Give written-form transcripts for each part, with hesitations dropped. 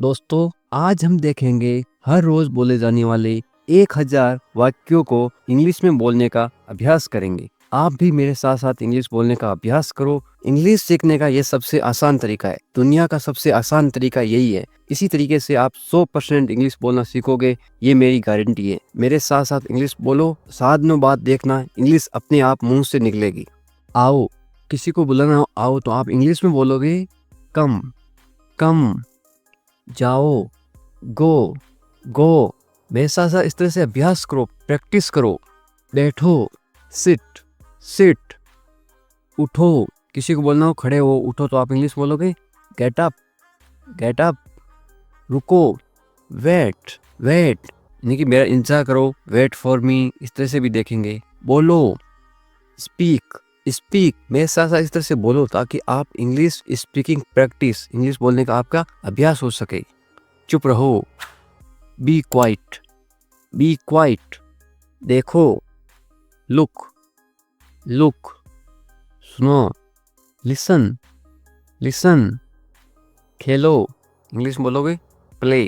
दोस्तों, आज हम देखेंगे हर रोज बोले जाने वाले 1000 वाक्यों को इंग्लिश में बोलने का अभ्यास करेंगे। आप भी मेरे साथ साथ इंग्लिश बोलने का अभ्यास करो। इंग्लिश सीखने का ये सबसे आसान तरीका है। दुनिया का सबसे आसान तरीका यही है। इसी तरीके से आप 100% इंग्लिश बोलना सीखोगे, ये मेरी गारंटी है। मेरे साथ साथ इंग्लिश बोलो, साथ में बात देखना, इंग्लिश अपने आप मुंह से निकलेगी। आओ, किसी को बुलाना हो आओ तो आप इंग्लिश में बोलोगे कम, कम। जाओ, गो, गो। मेरे साथ साथ इस तरह से अभ्यास करो, प्रैक्टिस करो। बैठो, सिट, सिट। उठो, किसी को बोलना हो खड़े हो, उठो तो आप इंग्लिश बोलोगे गेट अप, गेट अप। रुको, वेट, वेट। यानी कि मेरा इंतजार करो, वेट फॉर मी। इस तरह से भी देखेंगे। बोलो, स्पीक, स्पीक। मेरे साथ साथ इस तरह से बोलो ताकि आप इंग्लिश स्पीकिंग प्रैक्टिस, इंग्लिश बोलने का आपका अभ्यास हो सके। चुप रहो, बी क्वाइट, बी क्वाइट। देखो, लुक, लुक। सुनो, लिसन, लिसन। खेलो, इंग्लिश बोलोगे प्ले,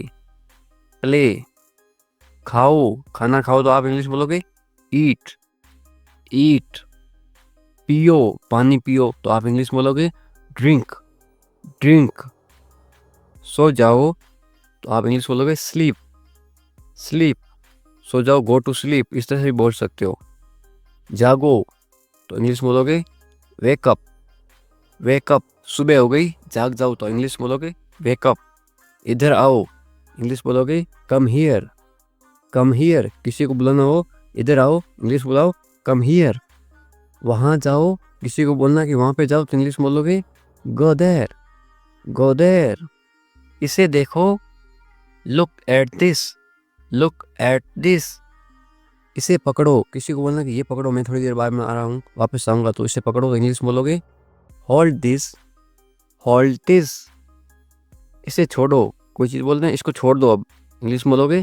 प्ले। खाओ, खाना खाओ तो आप इंग्लिश बोलोगे ईट, ईट। पियो, पानी पियो तो आप इंग्लिश बोलोगे ड्रिंक, ड्रिंक। सो जाओ तो आप इंग्लिश बोलोगे स्लीप, स्लीप। सो जाओ, गो टू स्लीप, इस तरह से भी बोल सकते हो। जागो तो इंग्लिश बोलोगे वेकअप, वेकअप। सुबह हो गई, जाग जाओ तो इंग्लिश बोलोगे वेकअप। इधर आओ, इंग्लिश बोलोगे कम हियर, कम हियर। किसी को बुलाना हो इधर आओ, इंग्लिश बुलाओ कम हियर। वहां जाओ, किसी को बोलना कि वहां पे जाओ तो इंग्लिश बोलोगे गो देयर, गो देयर। इसे देखो, look at this, look at this. इसे पकड़ो, किसी को बोलना कि ये पकड़ो, मैं थोड़ी देर बाद में आ रहा हूँ, वापस आऊंगा, तो इसे पकड़ो तो इंग्लिश बोलोगे होल्ड दिस, होल्ड दिस। इसे छोड़ो, कोई चीज़ बोलते हैं इसको छोड़ दो, अब इंग्लिश बोलोगे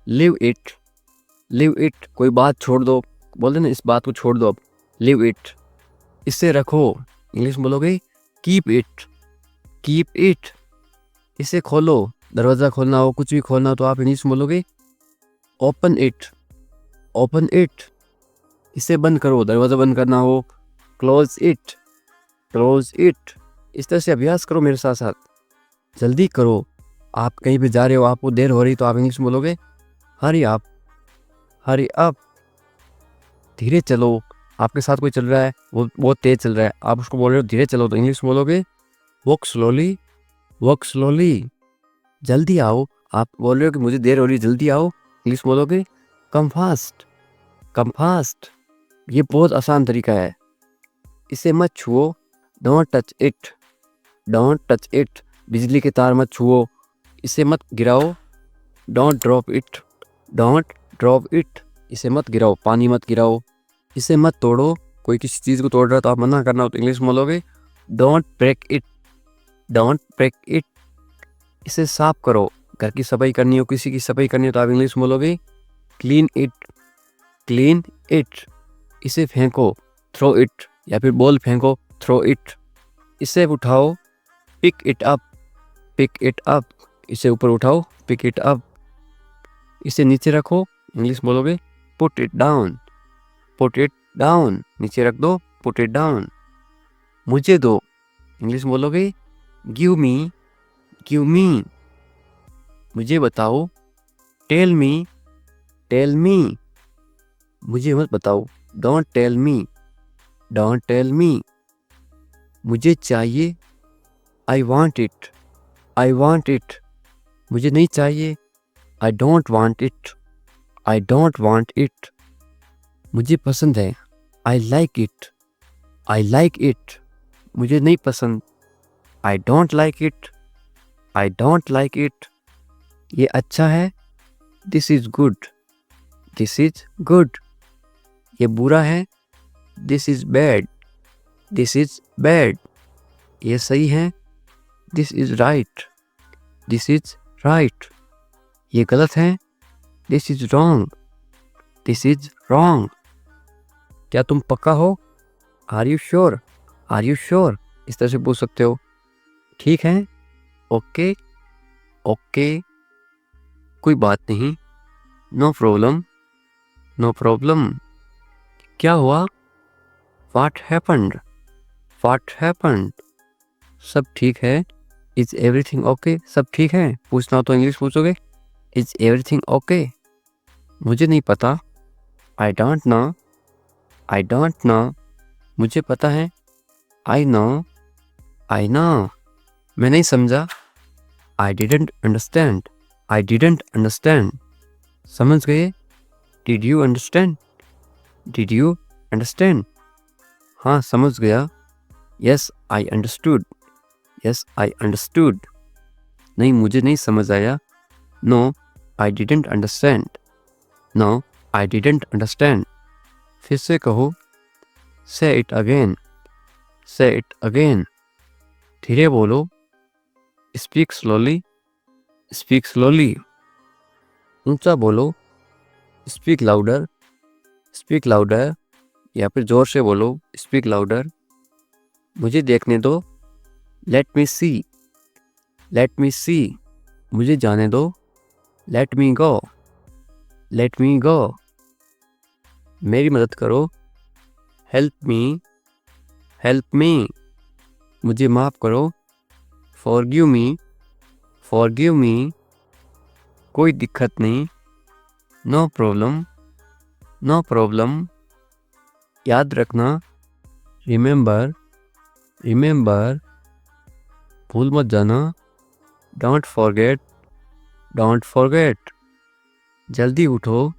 लिव इट, लिव इट। कोई बात छोड़ दो, बोलते ना इस बात को छोड़ दो, अब लिव इट। इसे रखो, इंग्लिश बोलोगे कीप इट, कीप इट। इसे खोलो, दरवाज़ा खोलना हो, कुछ भी खोलना हो तो आप इंग्लिश बोलोगे ओपन इट, ओपन इट। इसे बंद करो, दरवाज़ा बंद करना हो, क्लोज इट, क्लोज इट। इस तरह से अभ्यास करो मेरे साथ साथ, जल्दी करो। आप कहीं पे जा रहे हो, आपको देर हो रही तो आप इंग्लिश बोलोगे हरी अप, हरी अप। धीरे चलो, आपके साथ कोई चल रहा है, वो बहुत तेज चल रहा है, आप उसको बोल रहे हो धीरे चलो तो इंग्लिश बोलोगे वॉक स्लोली, वॉक स्लोली। जल्दी आओ, आप बोल रहे हो कि मुझे देर हो रही है, जल्दी आओ, इंग्लिश बोलोगे कम फास्ट, कम फास्ट। ये बहुत आसान तरीका है। इसे मत छुओ, don't touch it, don't touch it. बिजली के तार मत छुओ। इसे मत गिराओ, don't drop it, don't drop it. इसे मत गिराओ, पानी मत गिराओ। इसे मत तोड़ो, कोई किसी चीज़ को तोड़ रहा है तो आप मना करना हो तो इंग्लिश बोलोगे don't break it, don't break it. इसे साफ करो, घर की सफाई करनी हो, किसी की सफाई करनी हो तो आप इंग्लिश बोलोगे क्लीन इट, क्लीन इट। इसे फेंको, थ्रो इट, या फिर बॉल फेंको, थ्रो इट। इसे उठाओ, pick it up, pick it up. इसे ऊपर उठाओ, पिक इट अप। इसे नीचे रखो, इंग्लिश बोलोगे put it down, put it down. नीचे रख दो, पुट इट डाउन। मुझे दो, इंग्लिश बोलोगे गिव मी, गिव मी। मुझे बताओ, टेल मी, टेल मी। मुझे मत बताओ, don't tell me, don't tell me. मुझे चाहिए, I want it, I want it. मुझे नहीं चाहिए, I don't want it, I don't want it. मुझे पसंद है, I like it, I like it. मुझे नहीं पसंद, I don't like it, I don't like it. ये अच्छा है, this is good, this is good. ये बुरा है, this is bad, this is bad. ये सही है, this is right, this is right. ये गलत है, this is wrong, this is wrong. क्या तुम पक्का हो, are you sure, are you sure. इस तरह से पूछ सकते हो। ठीक है, ओके, ओके, कोई बात नहीं, नो प्रॉब्लम, नो प्रॉब्लम। क्या हुआ? What happened? What happened? सब ठीक है? Is everything okay? सब ठीक है? पूछना हो तो इंग्लिश पूछोगे, इज एवरीथिंग ओके? मुझे नहीं पता, आई don't know, I don't no. मुझे पता है, आई नो, आई नो। मैं नहीं समझा, I didn't understand, I didn't understand. समझ गए? Did you understand? Did you understand? हाँ समझ गया, yes I understood, yes I understood. नहीं मुझे नहीं समझ आया, no I didn't understand, no I didn't understand. फिर से कहो, say it again, say it again. धीरे बोलो, स्पीक स्लोली, स्पीक स्लोली। ऊंचा बोलो, स्पीक लाउडर, स्पीक लाउडर। या फिर जोर से बोलो, स्पीक लाउडर। मुझे देखने दो, लेट मी सी, लेट मी सी। मुझे जाने दो, लेट मी गो, लेट मी गो। मेरी मदद करो, हेल्प मी, हेल्प मी। मुझे माफ़ करो, फॉरगिव मी, फॉरगिव मी। कोई दिक्कत नहीं, नो प्रॉब्लम, नो प्रॉब्लम। याद रखना, रिमेंबर, रिमेंबर। भूल मत जाना, डोंट फॉरगेट, डोंट फॉरगेट। जल्दी उठो,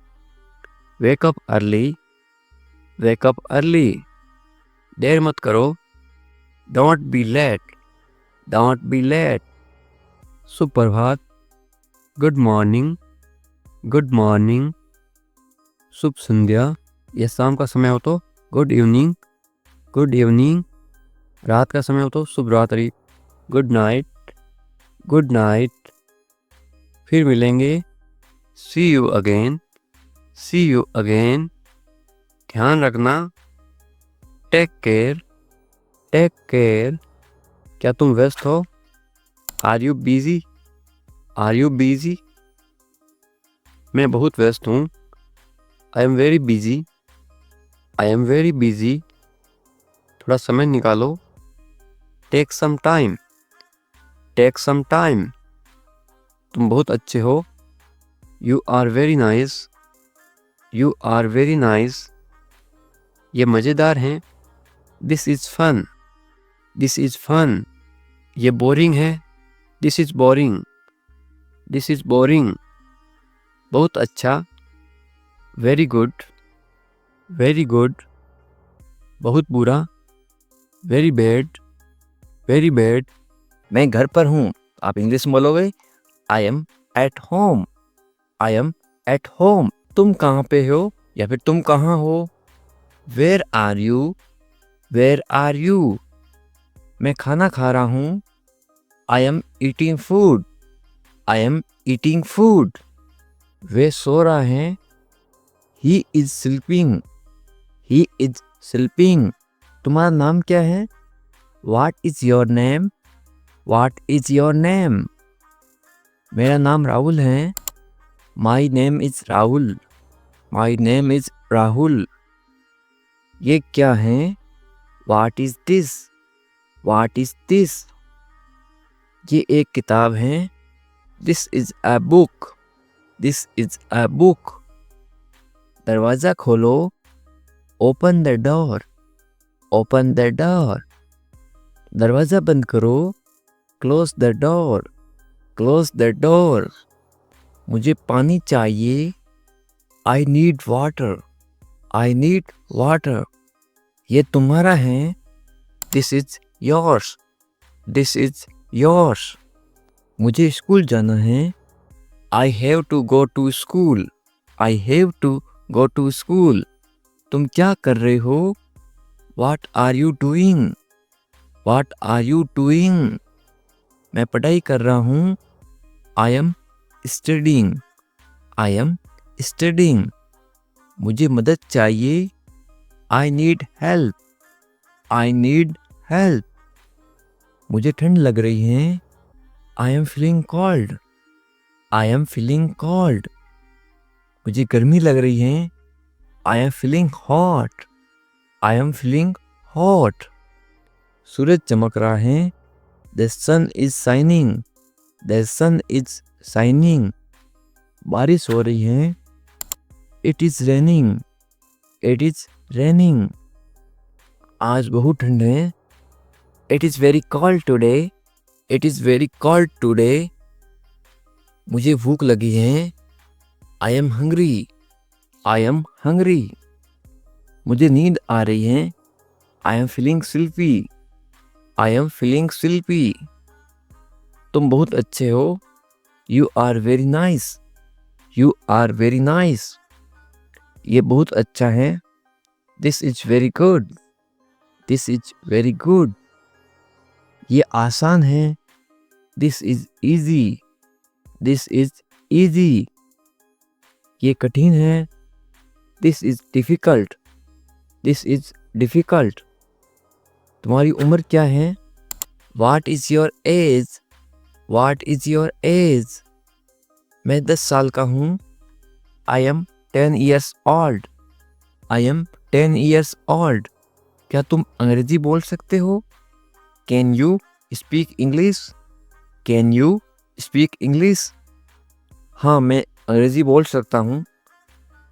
wake up early, wake up early. देर मत करो, don't be late, don't be late. सुप्रभात, गुड मॉर्निंग, गुड मॉर्निंग। शुभ संध्या, या शाम का समय हो तो गुड इवनिंग, गुड इवनिंग। रात का समय हो तो शुभ रात्रि, गुड नाइट, गुड नाइट। फिर मिलेंगे, see you again, see you again. ध्यान रखना, टेक केयर, टेक केयर। क्या तुम व्यस्त हो? Are you busy, are you busy? मैं बहुत व्यस्त हूँ, I am very busy, I am very busy. थोड़ा समय निकालो, take some time, take some time. तुम बहुत अच्छे हो, you are very nice, you are very nice. ये मज़ेदार हैं, this is fun, this is fun. ये बोरिंग है, this is boring, this is boring. बहुत अच्छा, वेरी गुड, वेरी गुड। बहुत बुरा, वेरी बैड, वेरी बैड। मैं घर पर हूँ, आप इंग्लिश में बोलोगे, I am at home, I am at home. तुम कहाँ पे हो या फिर तुम कहाँ हो? Where are you, where are you? मैं खाना खा रहा हूँ, I am eating food, I am eating food. वे सो रहे हैं, he is sleeping, he is sleeping. तुम्हारा नाम क्या है? What is your name, what is your name? मेरा नाम राहुल है, my name is Rahul, my name is Rahul. ये क्या है? What is this, what is this? ये एक किताब है, this is a book, this is a book. दरवाजा खोलो, open the door, open the door. दरवाजा बंद करो, close the door, close the door. मुझे पानी चाहिए, I need water, I need water. ये तुम्हारा है, this is yours, this is yours. मुझे स्कूल जाना है, I have to go to school, I have to go to school. तुम क्या कर रहे हो? What are you doing, what are you doing? मैं पढ़ाई कर रहा हूँ, I am studying, I am studying. मुझे मदद चाहिए, I need help, I need help. मुझे ठंड लग रही है, I am feeling cold, I am feeling cold, मुझे गर्मी लग रही है। I am feeling hot, I am feeling hot. सूरज चमक रहा है। The sun is shining, the sun is shining. बारिश हो रही है। It is raining, it is raining. आज बहुत ठंड है। It is very cold today, it is very cold today. मुझे भूख लगी है। I am hungry, I am hungry. मुझे नींद आ रही है। I am feeling sleepy, I am feeling sleepy. तुम बहुत अच्छे हो। You are very nice, you are very nice. ये बहुत अच्छा है। This is very good, this is very good. ये आसान है। This is easy, this is easy. ये कठिन है। This is difficult, this is difficult. तुम्हारी उम्र क्या है? What is your age, what is your age. मैं 10 साल का हूँ। I M 10 years old, I am 10 years old। क्या तुम अंग्रेजी बोल सकते हो? Can you speak English, can you speak English. हाँ, मैं अंग्रेजी बोल सकता हूँ।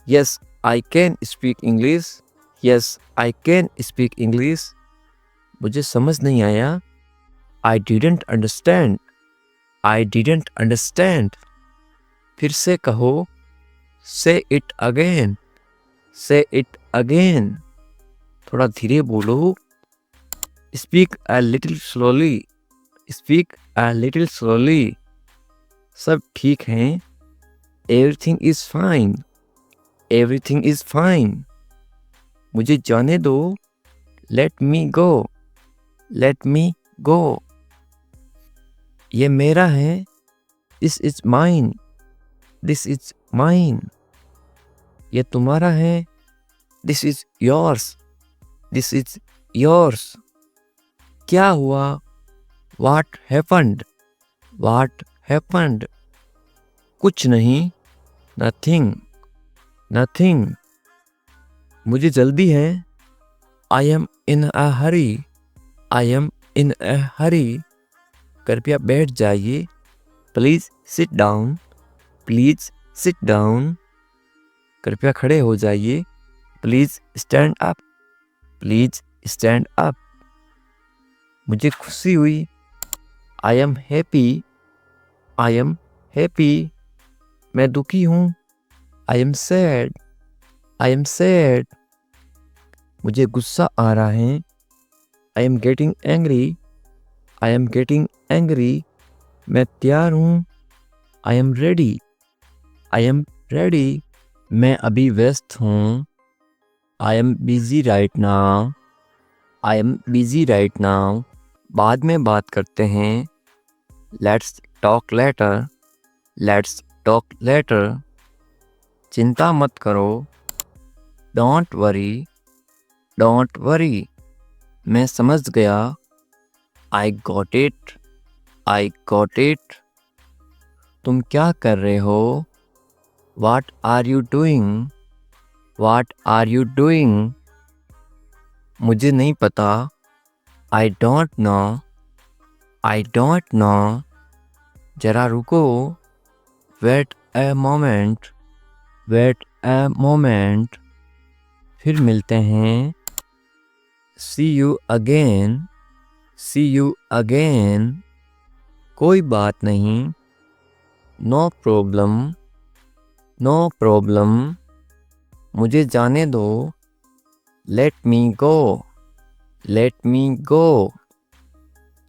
Yes I can speak English, yes I can speak English. मुझे समझ नहीं आया। आई didn't understand, I didn't understand. फिर से कहो। Say it again, say it again. थोड़ा धीरे बोलो। Speak a little slowly, speak a little slowly. सब ठीक है। Everything is fine, everything is fine. मुझे जाने दो। लेट मी गो, लेट मी गो। ये मेरा है। This is mine, this is mine. ये तुम्हारा है। This is yours, this is yours. क्या हुआ? What happened, what happened। कुछ नहीं। Nothing, nothing। मुझे जल्दी है। I am in a hurry, I am in a hurry। कृपया बैठ जाइए। Please sit down, please sit down। कृपया खड़े हो जाइए। Please stand up, please stand up। मुझे खुशी हुई। I am happy, I am happy। मैं दुखी हूँ। I am sad, I am sad। मुझे गुस्सा आ रहा है। I am getting angry, I am getting angry। मैं तैयार हूँ। I am ready, I am ready। मैं अभी व्यस्त हूँ। I am busy right now, I am busy right now। बाद में बात करते हैं। Let's talk later, let's talk later। चिंता मत करो। Don't worry, don't worry। मैं समझ गया। I got it, I got it। तुम क्या कर रहे हो? What are you doing, what are you doing। मुझे नहीं पता। I don't know, I don't know। जरा रुको। Wait a moment, wait a moment। फिर मिलते हैं। See you again, see you again। कोई बात नहीं। No problem, no problem। मुझे जाने दो। Let me go, let me go।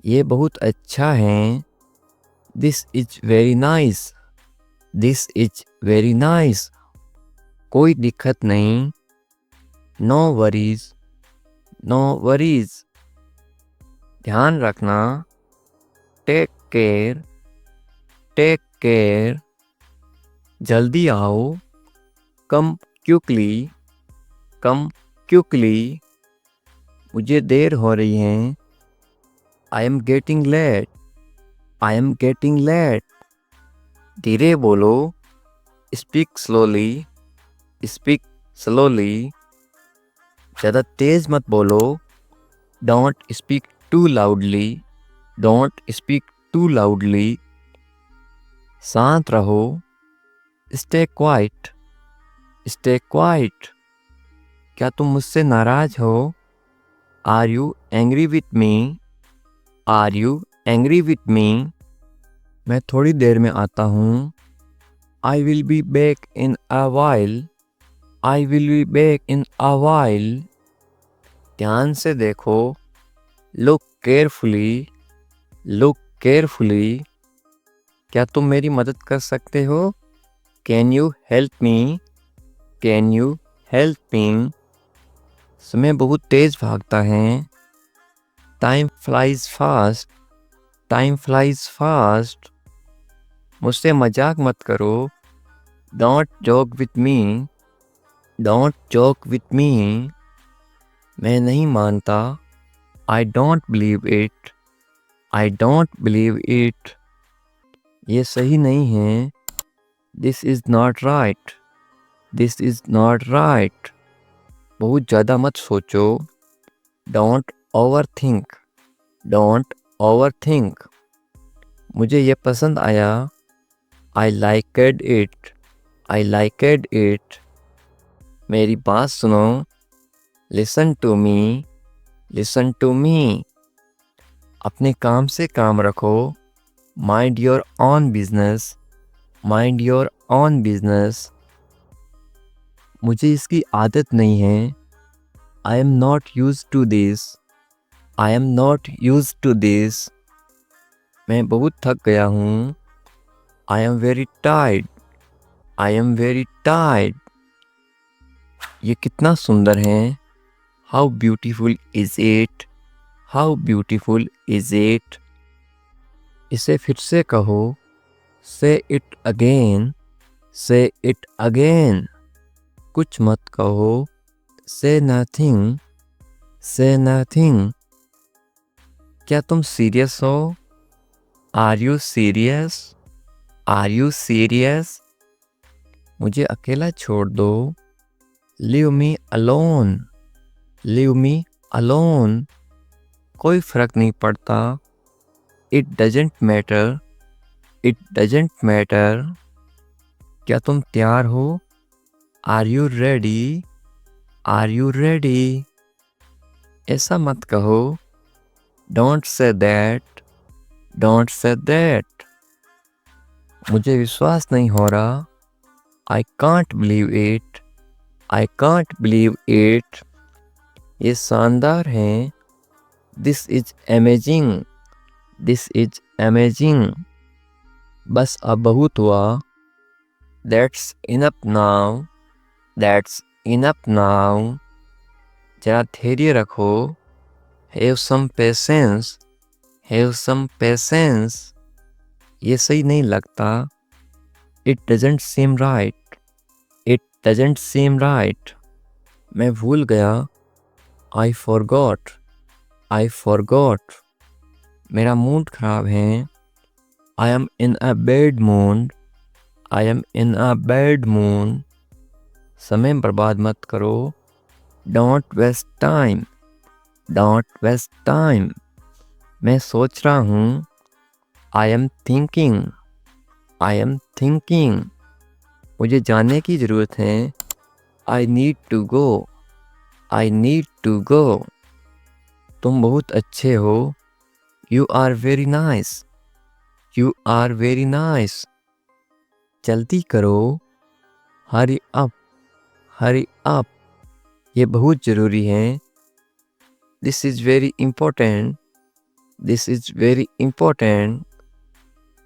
ये बहुत अच्छा है। This is very nice, this is very nice। कोई दिक्कत नहीं। No worries, no worries। ध्यान रखना। Take care, take care। जल्दी आओ। Come quickly, come quickly। मुझे देर हो रही है। I am getting late, I am getting late। धीरे बोलो, स्पीक स्लोली, स्पीक स्लोली। ज़्यादा तेज मत बोलो, don't speak too loudly, don't speak too loudly. शांत रहो, स्टे क्वाइट, स्टे क्वाइट। क्या तुम मुझसे नाराज हो? Are you angry with me, are you angry with me? मैं थोड़ी देर में आता हूँ, I will be back in a while, I will be back in a while. ध्यान से देखो, लुक केयरफुली, लुक केयरफुली। क्या तुम मेरी मदद कर सकते हो? Can you help me, can you help मी? समय बहुत तेज भागता है, time flies fast, time flies fast. मुझसे मजाक मत करो, don't joke with me, don't joke with me. मैं नहीं मानता, I don't believe it, I don't believe it. ये सही नहीं है, this is not right, this is not right. बहुत ज़्यादा मत सोचो, don't over think, don't over think. मुझे ये पसंद आया, आई लाइकेड इट, आई लाइकेड इट। मेरी बात सुनो, listen to me, listen to me. अपने काम से काम रखो, mind your own business, mind your own business. मुझे इसकी आदत नहीं है, I am not use to this, I am not use to this. मैं बहुत थक गया हूँ, I am very tired, I am very tired. ये कितना सुंदर है, how beautiful is it, how beautiful is it. इसे फिर से कहो, say it again, say it again. कुछ मत कहो, से नथिंग, से नथिंग। क्या तुम सीरियस हो? Are you serious, are you serious? मुझे अकेला छोड़ दो, leave me alone, leave me alone. कोई फर्क नहीं पड़ता, it doesn't matter, it doesn't matter. क्या तुम तैयार हो? Are you ready, are you ready? ऐसा मत कहो, don't say that, don't say that. मुझे विश्वास नहीं हो रहा, I can't believe it, I can't believe it. ये शानदार है, this is amazing, this is amazing. बस अब बहुत हुआ, that's enough now, that's enough now. जरा धैर्य रखो, have some patience, have some patience. ये सही नहीं लगता, it doesn't seem right, it doesn't seem right. मैं भूल गया, आई फॉरगॉट, आई फॉरगॉट। मेरा मूड खराब है, I am in a bad mood, I am in a bad mood. समय बर्बाद मत करो, don't waste time, don't waste time. मैं सोच रहा हूँ, I am thinking, I am thinking. मुझे जाने की ज़रूरत है, I need to go, I need to go. तुम बहुत अच्छे हो, you are very nice, you are very nice. जल्दी करो, हरी अप, हरी अप। ये बहुत ज़रूरी है, this is very important, this is very important.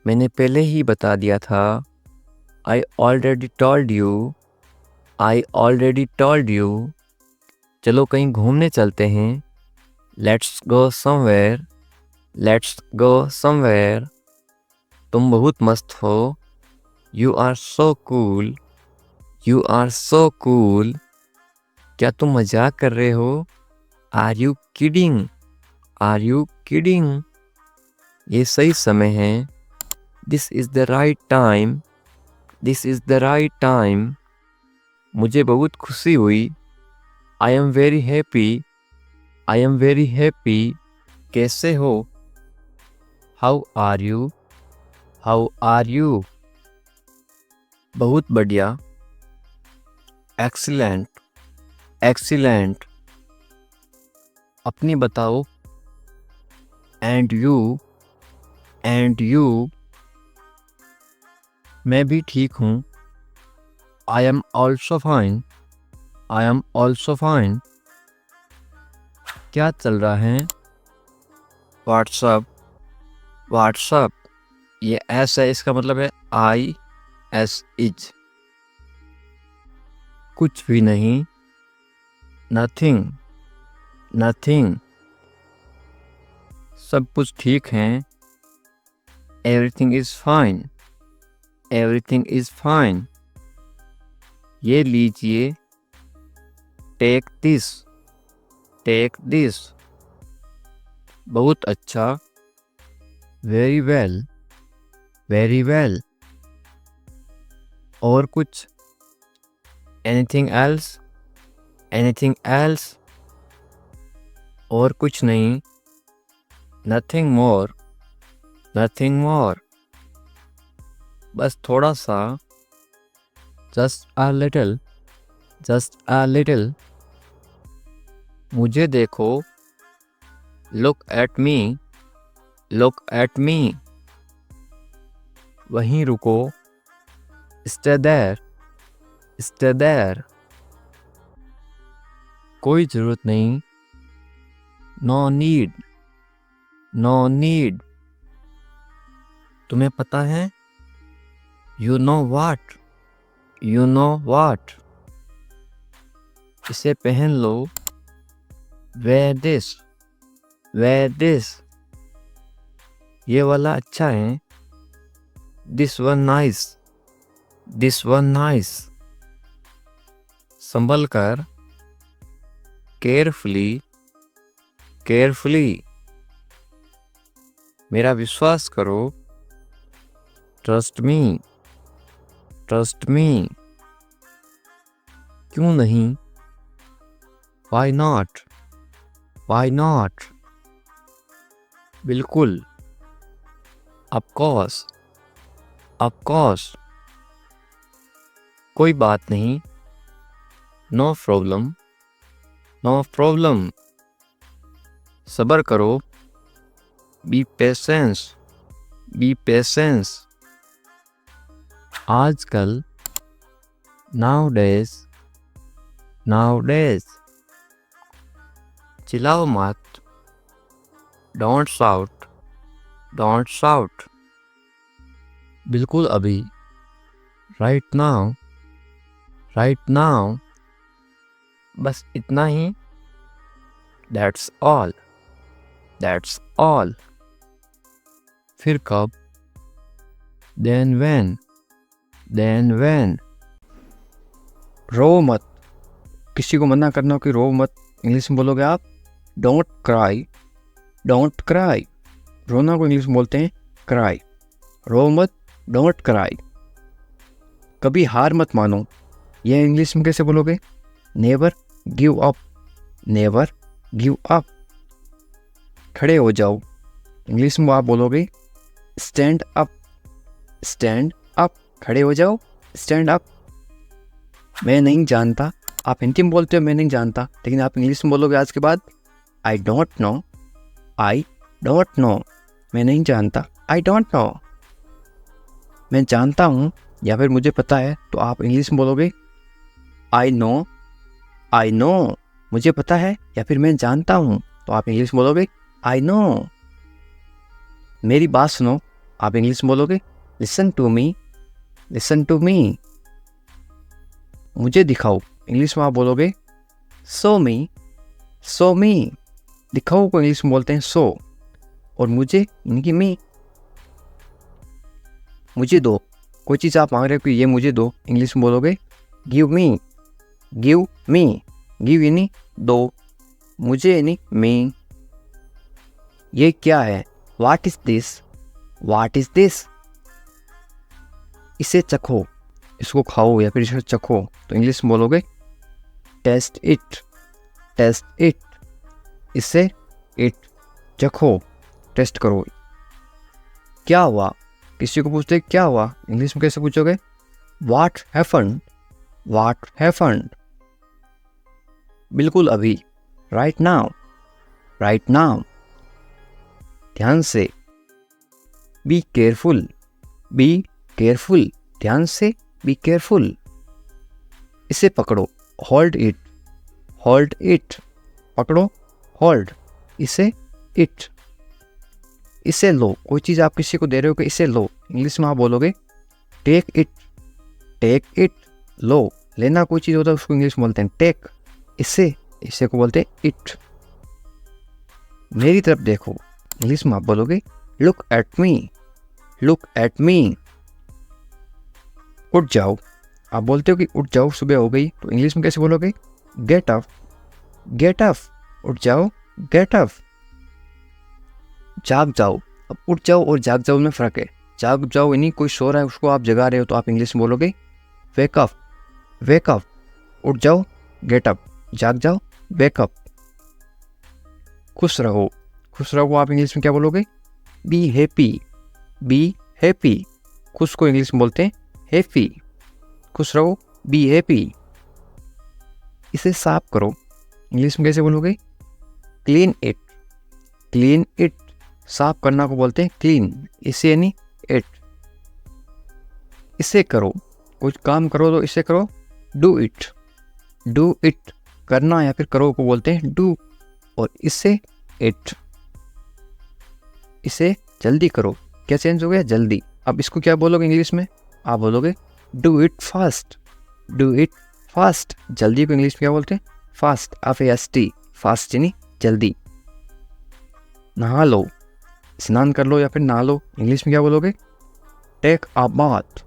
मैंने पहले ही बता दिया था, I already told you, I already told you. चलो कहीं घूमने चलते हैं, let's go somewhere, let's go somewhere. तुम बहुत मस्त हो, you are so cool, you are so cool. क्या तुम मजाक कर रहे हो? Are you kidding, are you kidding? ये सही समय है, this is the right time, this is the right time. मुझे बहुत खुशी हुई। I am very happy, I am very happy. कैसे हो? How are you, how are you? बहुत बढ़िया। Excellent, excellent. अपनी बताओ। And you, and you? मैं भी ठीक हूँ। I am also fine, I am also fine. क्या चल रहा है? WhatsApp, what's up. ये एस है, इसका मतलब है आई एस इज। कुछ भी नहीं। Nothing, nothing. सब कुछ ठीक है। Everything is fine, everything is fine. ये लीजिए। Take this, take this. बहुत अच्छा। Very well, very well. और कुछ? Anything else, anything else? और कुछ नहीं। Nothing more, nothing more. बस थोड़ा सा। Just a little, just a little. मुझे देखो। Look at me, look at me. वहीं रुको। Stay there, stay there. कोई जरूरत नहीं। No need, no need. तुम्हें पता है? You know what, you know what. इसे पहन लो। Wear this, wear this. ये वाला अच्छा है। This one nice, this one nice. संभल कर। Carefully, carefully. मेरा विश्वास करो। Trust me, trust me. क्यों नहीं? Why not, why not? बिल्कुल। Of course, of course. कोई बात नहीं। No problem, no problem. सब्र करो। Be patience, be patience. आजकल। Nowadays, nowadays. चिल्लाओ मत। Don't shout, don't shout. बिल्कुल अभी। Right now, right now. बस इतना ही। That's all, that's all. फिर कब? Then when, then when. रो मत। किसी को मना करना हो कि रो मत, इंग्लिश में बोलोगे आप डोंट क्राई, डोंट क्राई। रोना को इंग्लिश में बोलते हैं क्राई। रो मत, डोंट क्राई। कभी हार मत मानो, यह इंग्लिश में कैसे बोलोगे? Never give up, never give up. खड़े हो जाओ, इंग्लिश में आप बोलोगे स्टैंड अप, स्टैंड अप। खड़े हो जाओ, स्टैंड अप। मैं नहीं जानता, आप हिंदी में बोलते हो मैं नहीं जानता, लेकिन आप इंग्लिश में बोलोगे आज के बाद आई don't know, I don't no. मैं नहीं जानता, आई डोंट नो। मैं जानता हूँ या फिर मुझे पता है, तो आप इंग्लिश में बोलोगे आई नो, आई नो। मुझे पता है या फिर मैं जानता हूँ, तो आप इंग्लिश में बोलोगे आई नो। मेरी बात सुनो, आप इंग्लिश में बोलोगे listen to me, listen to me. मुझे दिखाओ, इंग्लिश में आप बोलोगे शो मी, शो मी। दिखाओ को इंग्लिश में बोलते हैं शो, और मुझे इनकी मी। मुझे दो, कोई चीज़ आप मांग रहे हो कि ये मुझे दो, इंग्लिश में बोलोगे give me, give me. Give यानी दो, मुझे यानी मी। ये क्या है? What is this, what is this. इसे चखो, इसको खाओ या फिर इसे चखो तो इंग्लिश में बोलोगे टेस्ट इट, टेस्ट इट। इसे इट, चखो, टेस्ट करो। क्या हुआ, किसी को पूछते क्या हुआ, इंग्लिश में कैसे पूछोगे? What happened, what happened. बिल्कुल अभी, राइट नाउ, राइट नाउ। ध्यान से, बी केयरफुल, बी केयरफुल, ध्यान से, बी केयरफुल। इसे पकड़ो, होल्ड इट, होल्ड इट, पकड़ो, होल्ड, इसे इट। इसे लो, कोई चीज़ आप किसी को दे रहे हो कि इसे लो, इंग्लिश में आप बोलोगे टेक इट, टेक इट, लो। लेना कोई चीज़ होता है उसको इंग्लिश में बोलते हैं टेक, इसे, इसे को बोलते हैं इट। मेरी तरफ देखो, इंग्लिश में आप बोलोगे look at me, look at मी। उठ जाओ, आप बोलते हो कि उठ जाओ, सुबह हो गई, तो इंग्लिश में कैसे बोलोगे? गेट अप, गेट अप, उठ जाओ, गेट अप। जाग जाओ, अब उठ जाओ और जाग जाओ में फ़र्क है। जाग जाओ यानी कोई सो रहा है उसको आप जगा रहे हो तो आप इंग्लिश में बोलोगे वेक अप, वेक अप। उठ जाओ, गेट अप, जाग जाओ, वेक अप। खुश रहो, खुश रहो आप इंग्लिश में क्या बोलोगे? Be happy, be happy. खुश को इंग्लिश में बोलते हैं हैप्पी, खुश रहो, बी हैप्पी। इसे साफ करो, इंग्लिश में कैसे बोलोगे? Clean it, clean it. साफ करना को बोलते हैं क्लीन, इसे यानी इट। इसे करो, कुछ काम करो तो इसे करो डू इट, डू इट। करना या फिर करो को बोलते हैं डू, और इससे इट। इसे जल्दी करो, क्या चेंज हो गया? जल्दी। अब इसको क्या बोलोगे इंग्लिश में? आप बोलोगे do it fast, do it fast. जल्दी को इंग्लिश में क्या बोलते हैं? फास्ट, FAST, फास्ट यानी जल्दी। नहा लो, स्नान कर लो या फिर नहा लो, इंग्लिश में क्या बोलोगे? Take a bath,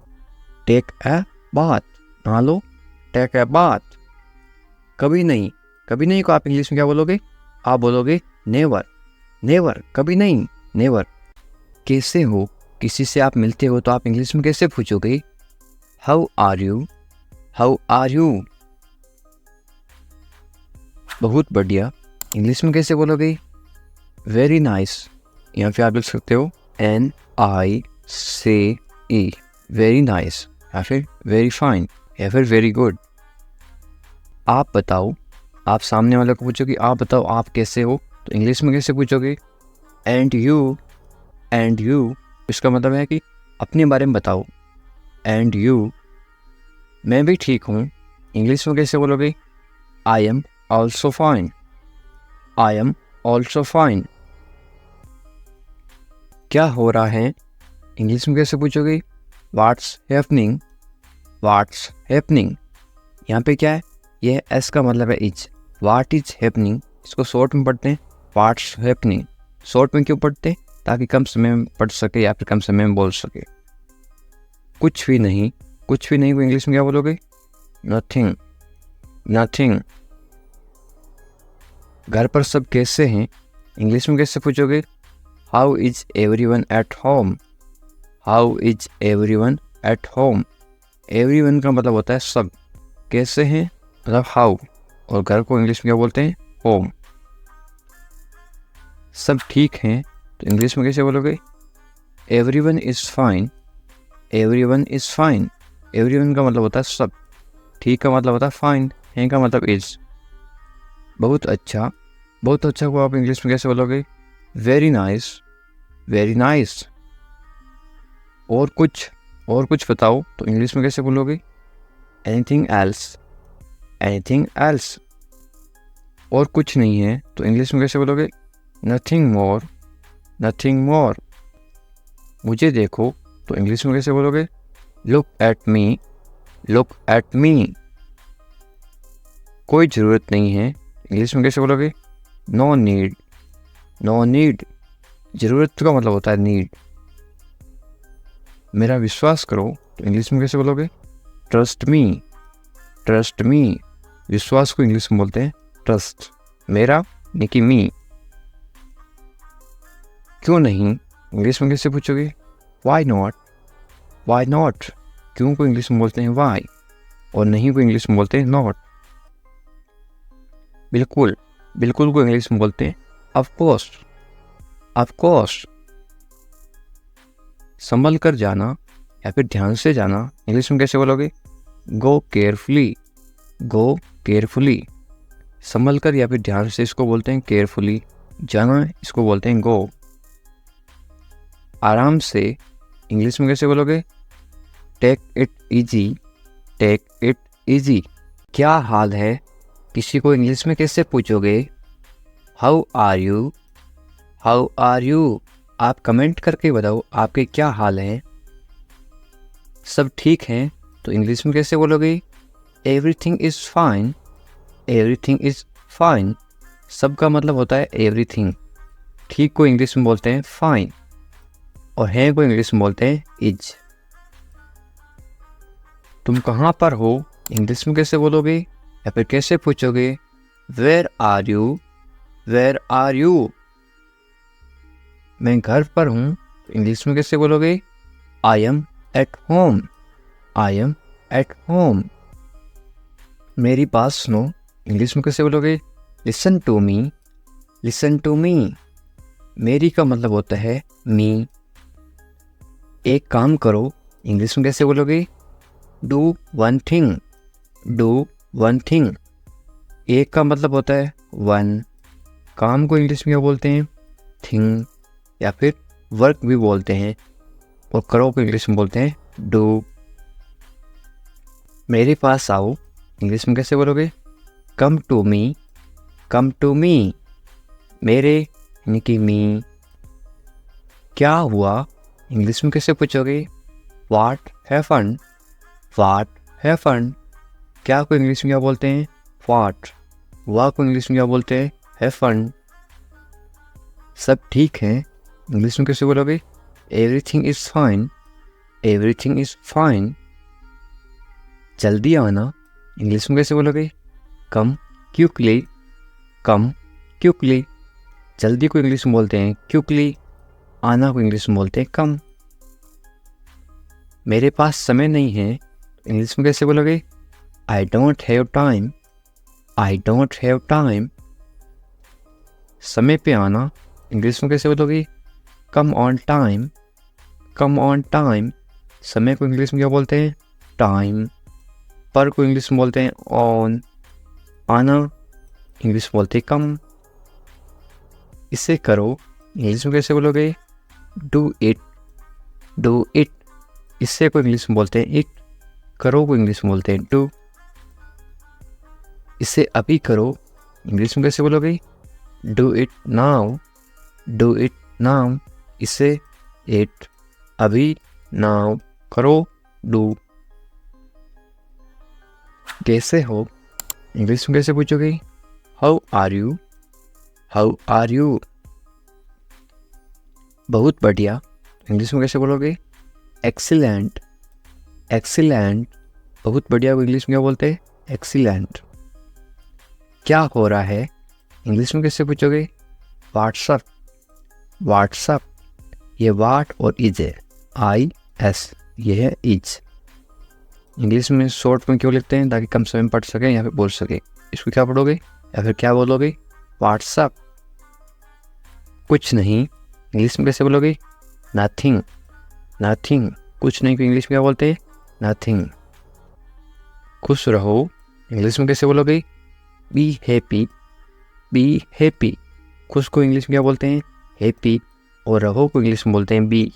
take a bath, नहा लो, टेक अ बाथ। कभी नहीं, कभी नहीं को आप इंग्लिश में क्या बोलोगे? आप बोलोगे नेवर, नेवर, कभी नहीं, नेवर। कैसे हो, किसी से आप मिलते हो तो आप इंग्लिश में कैसे पूछोगे? How are you, how are you. बहुत बढ़िया, इंग्लिश में कैसे बोलोगे? वेरी नाइस, या फिर आप लिख सकते हो NICE, वेरी नाइस, या फिर वेरी फाइन, या फिर वेरी गुड। आप बताओ, आप सामने वाले को पूछोगे आप बताओ आप कैसे हो, तो इंग्लिश में कैसे पूछोगे? And you, and you. इसका मतलब है कि अपने बारे में बताओ, एंड यू। मैं भी ठीक हूँ, इंग्लिश में कैसे बोलोगे? I am also fine, I am also fine. क्या हो रहा है, इंग्लिश में कैसे पूछोगे? What's happening, what's happening. यहाँ पे क्या है? यह एस का मतलब है इज, व्हाट इज हैपनिंग। इसको शॉर्ट में पढ़ते हैं व्हाट्स हैपनिंग। शॉर्ट में क्यों पढ़ते हैं? ताकि कम समय में पढ़ सके या फिर कम समय में बोल सके। कुछ भी नहीं, कुछ भी नहीं को इंग्लिश में क्या बोलोगे? Nothing, nothing. घर पर सब कैसे हैं, इंग्लिश में कैसे पूछोगे? How is everyone at home, how is everyone at home. Everyone का मतलब होता है सब, कैसे हैं मतलब हाउ, और घर को इंग्लिश में क्या बोलते हैं? होम। सब ठीक हैं तो इंग्लिश में कैसे बोलोगे? Everyone is fine, everyone is fine. Everyone का मतलब होता है सब, ठीक का मतलब होता है फाइन, है का मतलब इज। बहुत अच्छा, बहुत अच्छा को आप इंग्लिश में कैसे बोलोगे? Very nice, very nice. और कुछ बताओ तो इंग्लिश में कैसे बोलोगे? Anything else, anything else. और कुछ नहीं है तो इंग्लिश में कैसे बोलोगे? Nothing more, nothing more. मुझे देखो तो इंग्लिश में कैसे बोलोगे? Look at me, look at me. कोई ज़रूरत नहीं है, इंग्लिश में कैसे बोलोगे? No need, no need. ज़रूरत का मतलब होता है नीड। मेरा विश्वास करो तो इंग्लिश में कैसे बोलोगे? ट्रस्ट मी, ट्रस्ट मी। विश्वास को इंग्लिश में बोलते हैं ट्रस्ट। मेरा यानी कि मी। क्यों नहीं, इंग्लिश में कैसे पूछोगे? Why not, why not. क्यों को इंग्लिश में बोलते हैं वाई, और नहीं को इंग्लिश में बोलते हैं नॉट। बिल्कुल, बिल्कुल को इंग्लिश में बोलते हैं ऑफ कोर्स, ऑफ कोर्स। संभल कर जाना या फिर ध्यान से जाना इंग्लिश में कैसे बोलोगे? गो केयरफुली, गो केयरफुली। संभल कर या फिर ध्यान से इसको बोलते हैं केयरफुली, जाना इसको बोलते हैं गो। आराम से इंग्लिश में कैसे बोलोगे? Take it easy, take it easy. क्या हाल है किसी को इंग्लिश में कैसे पूछोगे? How are you, how are you. आप कमेंट करके बताओ आपके क्या हाल हैं। सब ठीक हैं तो इंग्लिश में कैसे बोलोगे? Everything is fine, everything is fine. सब का मतलब होता है एवरीथिंग। ठीक को इंग्लिश में बोलते हैं फाइन, और है को इंग्लिश में बोलते हैं इज। तुम कहाँ पर हो इंग्लिश में कैसे बोलोगे या फिर कैसे पूछोगे? Where are you, where are you. मैं घर पर हूँ तो इंग्लिश में कैसे बोलोगे? I am at home, I am at home. मेरी बात सुनो इंग्लिश में कैसे बोलोगे? Listen to me, listen to me. मेरी का मतलब होता है मी। एक काम करो इंग्लिश में कैसे बोलोगे? Do one thing, do one thing. एक का मतलब होता है वन। काम को इंग्लिश में क्या बोलते हैं? थिंग, या फिर वर्क भी बोलते हैं। और करो को इंग्लिश में बोलते हैं डू। मेरे पास आओ इंग्लिश में कैसे बोलोगे? Come to me, come to me. मेरे यानी कि मी। क्या हुआ इंग्लिश में कैसे पूछोगे? What happened, what happened. क्या को इंग्लिश में क्या बोलते हैं? व्हाट। हुआ को इंग्लिश में क्या बोलते हैं? हैपेंड। सब ठीक है इंग्लिश में कैसे बोलोगे? Everything is fine, everything is fine. जल्दी आना इंग्लिश में कैसे बोलोगे? कम क्विकली, कम क्विकली। जल्दी को इंग्लिश में बोलते हैं क्विकली, आना को इंग्लिश में बोलते हैं कम। मेरे पास समय नहीं है इंग्लिश में कैसे बोलोगे? I don't have time, I don't have time. समय पे आना इंग्लिश में कैसे बोलोगे? Come on time, come on time. समय को इंग्लिश में क्या बोलते हैं? टाइम। पर को इंग्लिश में बोलते हैं ऑन। आना इंग्लिश में बोलते हैं कम। इसे करो इंग्लिश में कैसे बोलोगे? Do it, do it. इससे को इंग्लिश में बोलते हैं इट। करो को इंग्लिश में बोलते हैं डू। इसे अभी करो इंग्लिश में कैसे बोलोगे? Do it now, do it now. इसे इट, अभी, नाउ, करो, डू। कैसे हो इंग्लिश में कैसे पूछोगे? How are you, how are you. बहुत बढ़िया इंग्लिश में कैसे बोलोगे? Excellent, excellent. बहुत बढ़िया को इंग्लिश में क्या बोलते हैं? एक्सीलेंट। क्या हो रहा है इंग्लिश में कैसे पूछोगे? What's up, what's up. ये वाट और इज है, आई एस, ये है इज। इंग्लिश में शॉर्ट में क्यों लिखते हैं? ताकि कम समय में पढ़ सकें या फिर बोल सकें। इसको क्या पढ़ोगे या फिर क्या बोलोगे? व्हाट्सअप। कुछ नहीं इंग्लिश में कैसे बोलोगे? Nothing, nothing. कुछ नहीं को इंग्लिश में क्या बोलते हैं? नथिंग। खुश रहो इंग्लिश में कैसे बोलोगे? Be happy, be happy. खुश को इंग्लिश में क्या बोलते हैं? हैप्पी। और रहो को इंग्लिश में बोलते हैं बी।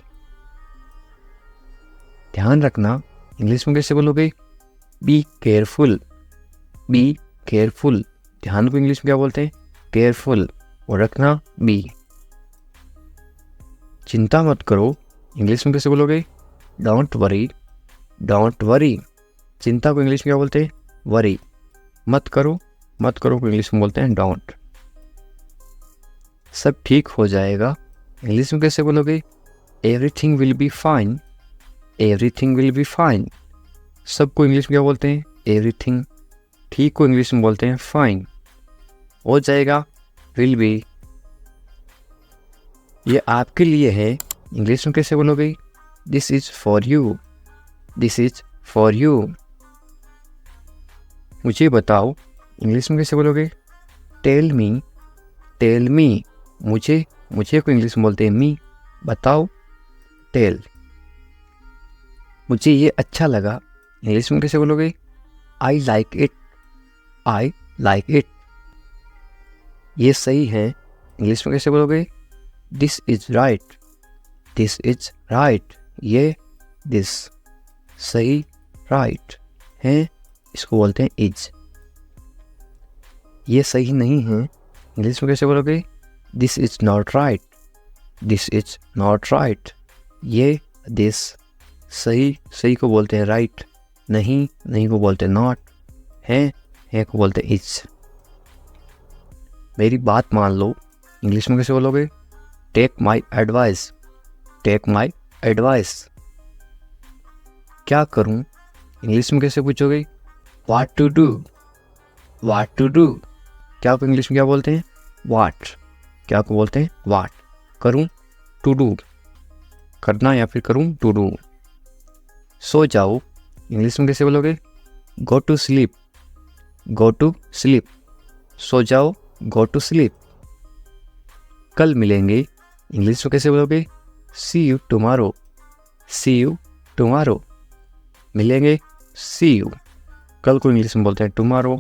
ध्यान रखना इंग्लिश में कैसे बोलोगे? Be careful, be careful. ध्यान को इंग्लिश में क्या बोलते हैं? केयरफुल। और रखना बी। चिंता मत करो इंग्लिश में कैसे बोलोगे? Don't worry, don't worry. चिंता को इंग्लिश में क्या बोलते हैं? वरी। मत करो, मत करो को इंग्लिश में बोलते हैं डोंट। सब ठीक हो जाएगा इंग्लिश में कैसे बोलोगे? Everything will be fine, everything will be fine. सबको इंग्लिश में क्या बोलते हैं? एवरीथिंग। ठीक को इंग्लिश में बोलते हैं फाइन। हो जाएगा विल बी। ये आपके लिए है इंग्लिश में कैसे बोलोगे? This is for you, this is for you. मुझे बताओ, इंग्लिश में कैसे बोलोगे? Tell me, tell me. मुझे को इंग्लिश में बोलते हैं मी, बताओ, टेल। मुझे ये अच्छा लगा, इंग्लिश में कैसे बोलोगे? I like it, I like it. ये सही है, इंग्लिश में कैसे बोलोगे? This is right, this is right. ये दिस सही, राइट है, इसको बोलते हैं इज। ये सही नहीं है, इंग्लिश में कैसे बोलोगे? This is not right, this is not right. ये दिस सही को बोलते हैं राइट, नहीं को बोलते हैं नॉट, है को बोलते हैं इज। मेरी बात मान लो, इंग्लिश में कैसे बोलोगे? Take my advice, take my advice. क्या करूं, इंग्लिश में कैसे पूछोगे? What to do, what to do. क्या को इंग्लिश में क्या बोलते हैं? व्हाट। क्या को बोलते हैं? व्हाट। करूं, टू डू, करना या फिर करूं, टू डू। सो जाओ, इंग्लिश में कैसे बोलोगे? Go to sleep, go to sleep. सो जाओ, गो टू स्लीप। कल मिलेंगे, इंग्लिश में कैसे बोलोगे? See you tomorrow, see you tomorrow. मिलेंगे, सी यू। कल को इंग्लिश में बोलते हैं टुमारो।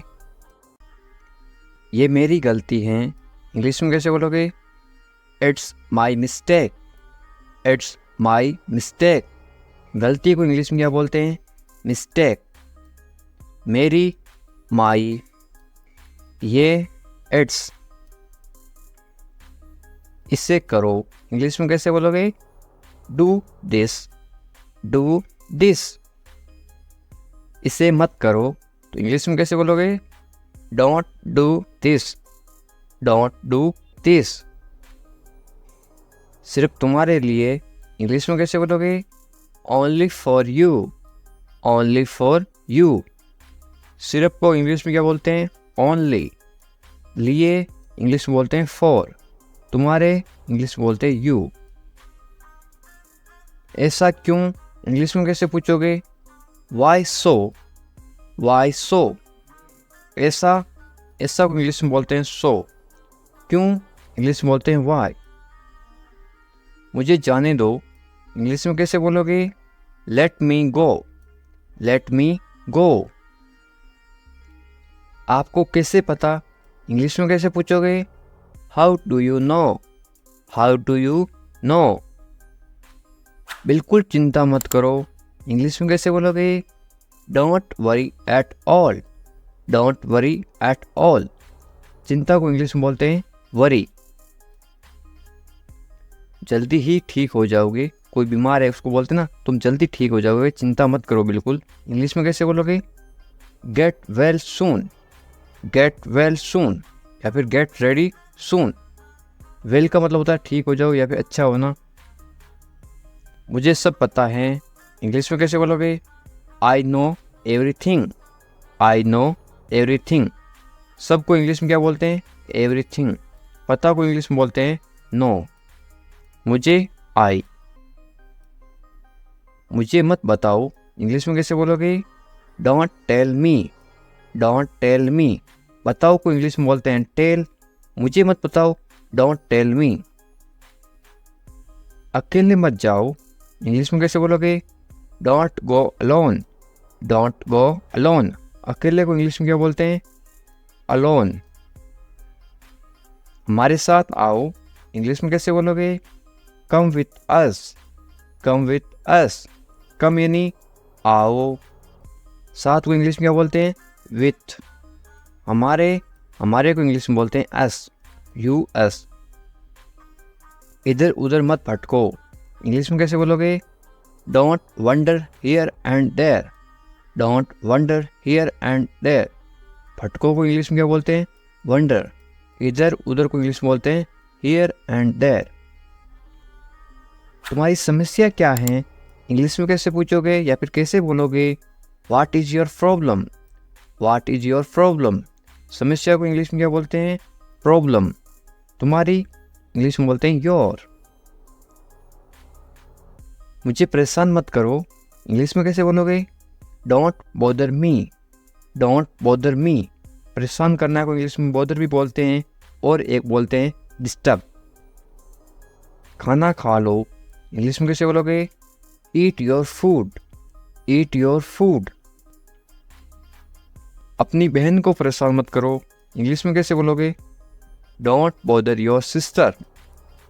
ये मेरी गलती है, इंग्लिश में कैसे बोलोगे? It's my mistake, it's my mistake. गलती को इंग्लिश में क्या बोलते हैं? मिस्टेक। मेरी, माई, ये इट्स। इसे करो, इंग्लिश में कैसे बोलोगे? Do this, do this. इसे मत करो, तो इंग्लिश में कैसे बोलोगे? Don't do this, don't do this. सिर्फ तुम्हारे लिए, इंग्लिश में कैसे बोलोगे? Only for you, only for you. सिर्फ को इंग्लिश में क्या बोलते हैं? ओनली। लिए इंग्लिश में बोलते हैं फॉर। तुम्हारे इंग्लिश में बोलते हैं यू। ऐसा क्यों, इंग्लिश में कैसे पूछोगे? वाई सो, वाई सो। ऐसा को इंग्लिश में बोलते हैं सो। क्यों, इंग्लिश में बोलते हैं वाई। मुझे जाने दो, इंग्लिश में कैसे बोलोगे? लेट मी गो, लेट मी गो। आपको कैसे पता, इंग्लिश में कैसे पूछोगे? How do you no, how do you no. बिल्कुल चिंता मत करो, इंग्लिश में कैसे बोलोगे? Don't worry at all, don't worry at all. चिंता को इंग्लिश में बोलते हैं वरी। जल्दी ही ठीक हो जाओगे, कोई बीमार है उसको बोलते ना, तुम जल्दी ठीक हो जाओगे, चिंता मत करो बिल्कुल। इंग्लिश में कैसे बोलोगे? Get well soon, get well soon, या फिर गेट रेडी सून। वेल का मतलब होता है ठीक हो जाओ या फिर अच्छा होना। मुझे सब पता है, इंग्लिश में कैसे बोलोगे? I know everything, I know everything. सबको इंग्लिश में क्या बोलते हैं? एवरीथिंग। पता को इंग्लिश में बोलते हैं नो। मुझे, आई। मुझे मत बताओ, इंग्लिश में कैसे बोलोगे? Don't tell me, don't tell me. बताओ को इंग्लिश में बोलते हैं टेल। मुझे मत बताओ, डोंट टेल मी। अकेले मत जाओ, इंग्लिश में कैसे बोलोगे? Don't go alone, don't go alone. अकेले को इंग्लिश में क्या बोलते हैं? अलोन। हमारे साथ आओ, इंग्लिश में कैसे बोलोगे? Come with us, come with us. कम यानी आओ, साथ को इंग्लिश में क्या बोलते हैं? विथ। हमारे को इंग्लिश में बोलते हैं अस, यू अस। इधर उधर मत भटको, इंग्लिश में कैसे बोलोगे? Don't wonder here and there, don't wonder here and there. भटको को इंग्लिश में क्या बोलते हैं? वंडर। इधर उधर को इंग्लिश में बोलते हैं हियर एंड देयर। तुम्हारी समस्या क्या है, इंग्लिश में कैसे पूछोगे या फिर कैसे बोलोगे? What is your problem, what is your problem. समस्या को इंग्लिश में क्या बोलते हैं? प्रॉब्लम। तुम्हारी इंग्लिश में बोलते हैं योर। मुझे परेशान मत करो, इंग्लिश में कैसे बोलोगे? Don't bother me, don't bother me. परेशान करना को इंग्लिश में बॉदर भी बोलते हैं और एक बोलते हैं डिस्टर्ब। खाना खा लो, इंग्लिश में कैसे बोलोगे? Eat your food, eat your food. अपनी बहन को परेशान मत करो, इंग्लिश में कैसे बोलोगे? Don't bother your sister,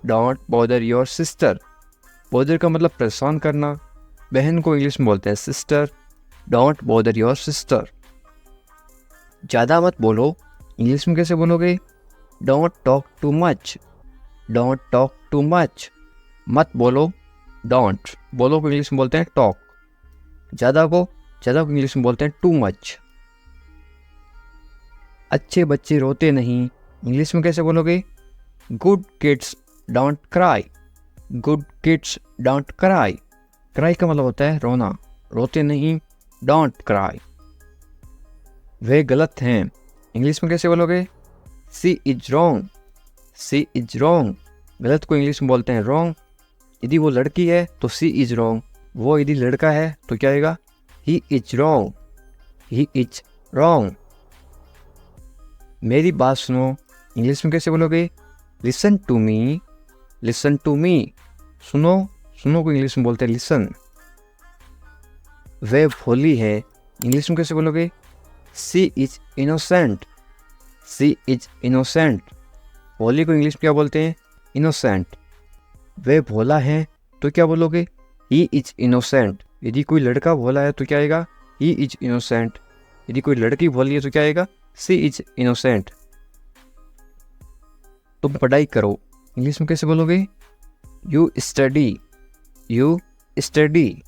don't bother your sister. Bother का मतलब परेशान करना, बहन को इंग्लिश में बोलते हैं sister, don't bother your sister. ज़्यादा मत बोलो, इंग्लिश में कैसे बोलोगे? Don't talk too much, don't talk too much. मत बोलो, डोंट बोलो को इंग्लिश में बोलते हैं टॉक। ज़्यादा को इंग्लिश में बोलते हैं टू मच। अच्छे बच्चे रोते नहीं, इंग्लिश में कैसे बोलोगे? Good kids don't cry, good kids don't cry. Cry का मतलब होता है रोना, रोते नहीं, डोंट क्राई। वे गलत हैं, इंग्लिश में कैसे बोलोगे? She is wrong, she is wrong. गलत को इंग्लिश में बोलते हैं रॉन्ग। यदि वो लड़की है तो सी इज रॉन्ग, वो यदि लड़का है तो क्या आएगा? He is wrong, he is wrong. मेरी बात सुनो, इंग्लिश में कैसे बोलोगे? Listen to me, listen to me. सुनो, सुनो को इंग्लिश में बोलते हैं लिसन। वे भोली है, इंग्लिश में कैसे बोलोगे? She is innocent, she is innocent. भोली को इंग्लिश में क्या बोलते हैं? इनोसेंट। वे भोला है तो क्या बोलोगे? He is innocent. यदि कोई लड़का भोला है तो क्या आएगा? He is innocent. यदि कोई लड़की भोली है तो क्या आएगा? सी इज इनोसेंट। तुम पढ़ाई करो, इंग्लिश में कैसे बोलोगे? You study, you study.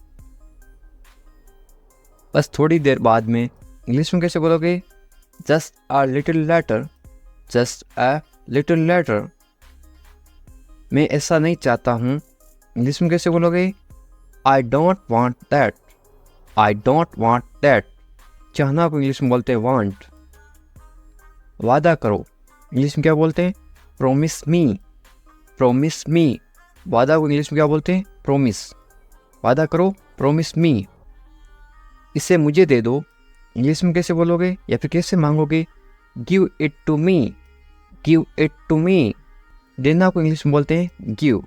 बस थोड़ी देर बाद में, इंग्लिश में कैसे बोलोगे? Just a little letter, just a little letter. मैं ऐसा नहीं चाहता हूँ, इंग्लिश में कैसे बोलोगे? I don't want that, I don't want that. चाहना को इंग्लिश में बोलते हैं वांट। वादा करो, इंग्लिश में क्या बोलते हैं? प्रोमिस मी, प्रोमिस मी। वादा को इंग्लिश में क्या बोलते हैं? प्रोमिस। वादा करो, प्रोमिस मी। इसे मुझे दे दो, इंग्लिश में कैसे बोलोगे या फिर कैसे मांगोगे? Give it to me, give it to me. देना को इंग्लिश में बोलते हैं गिव।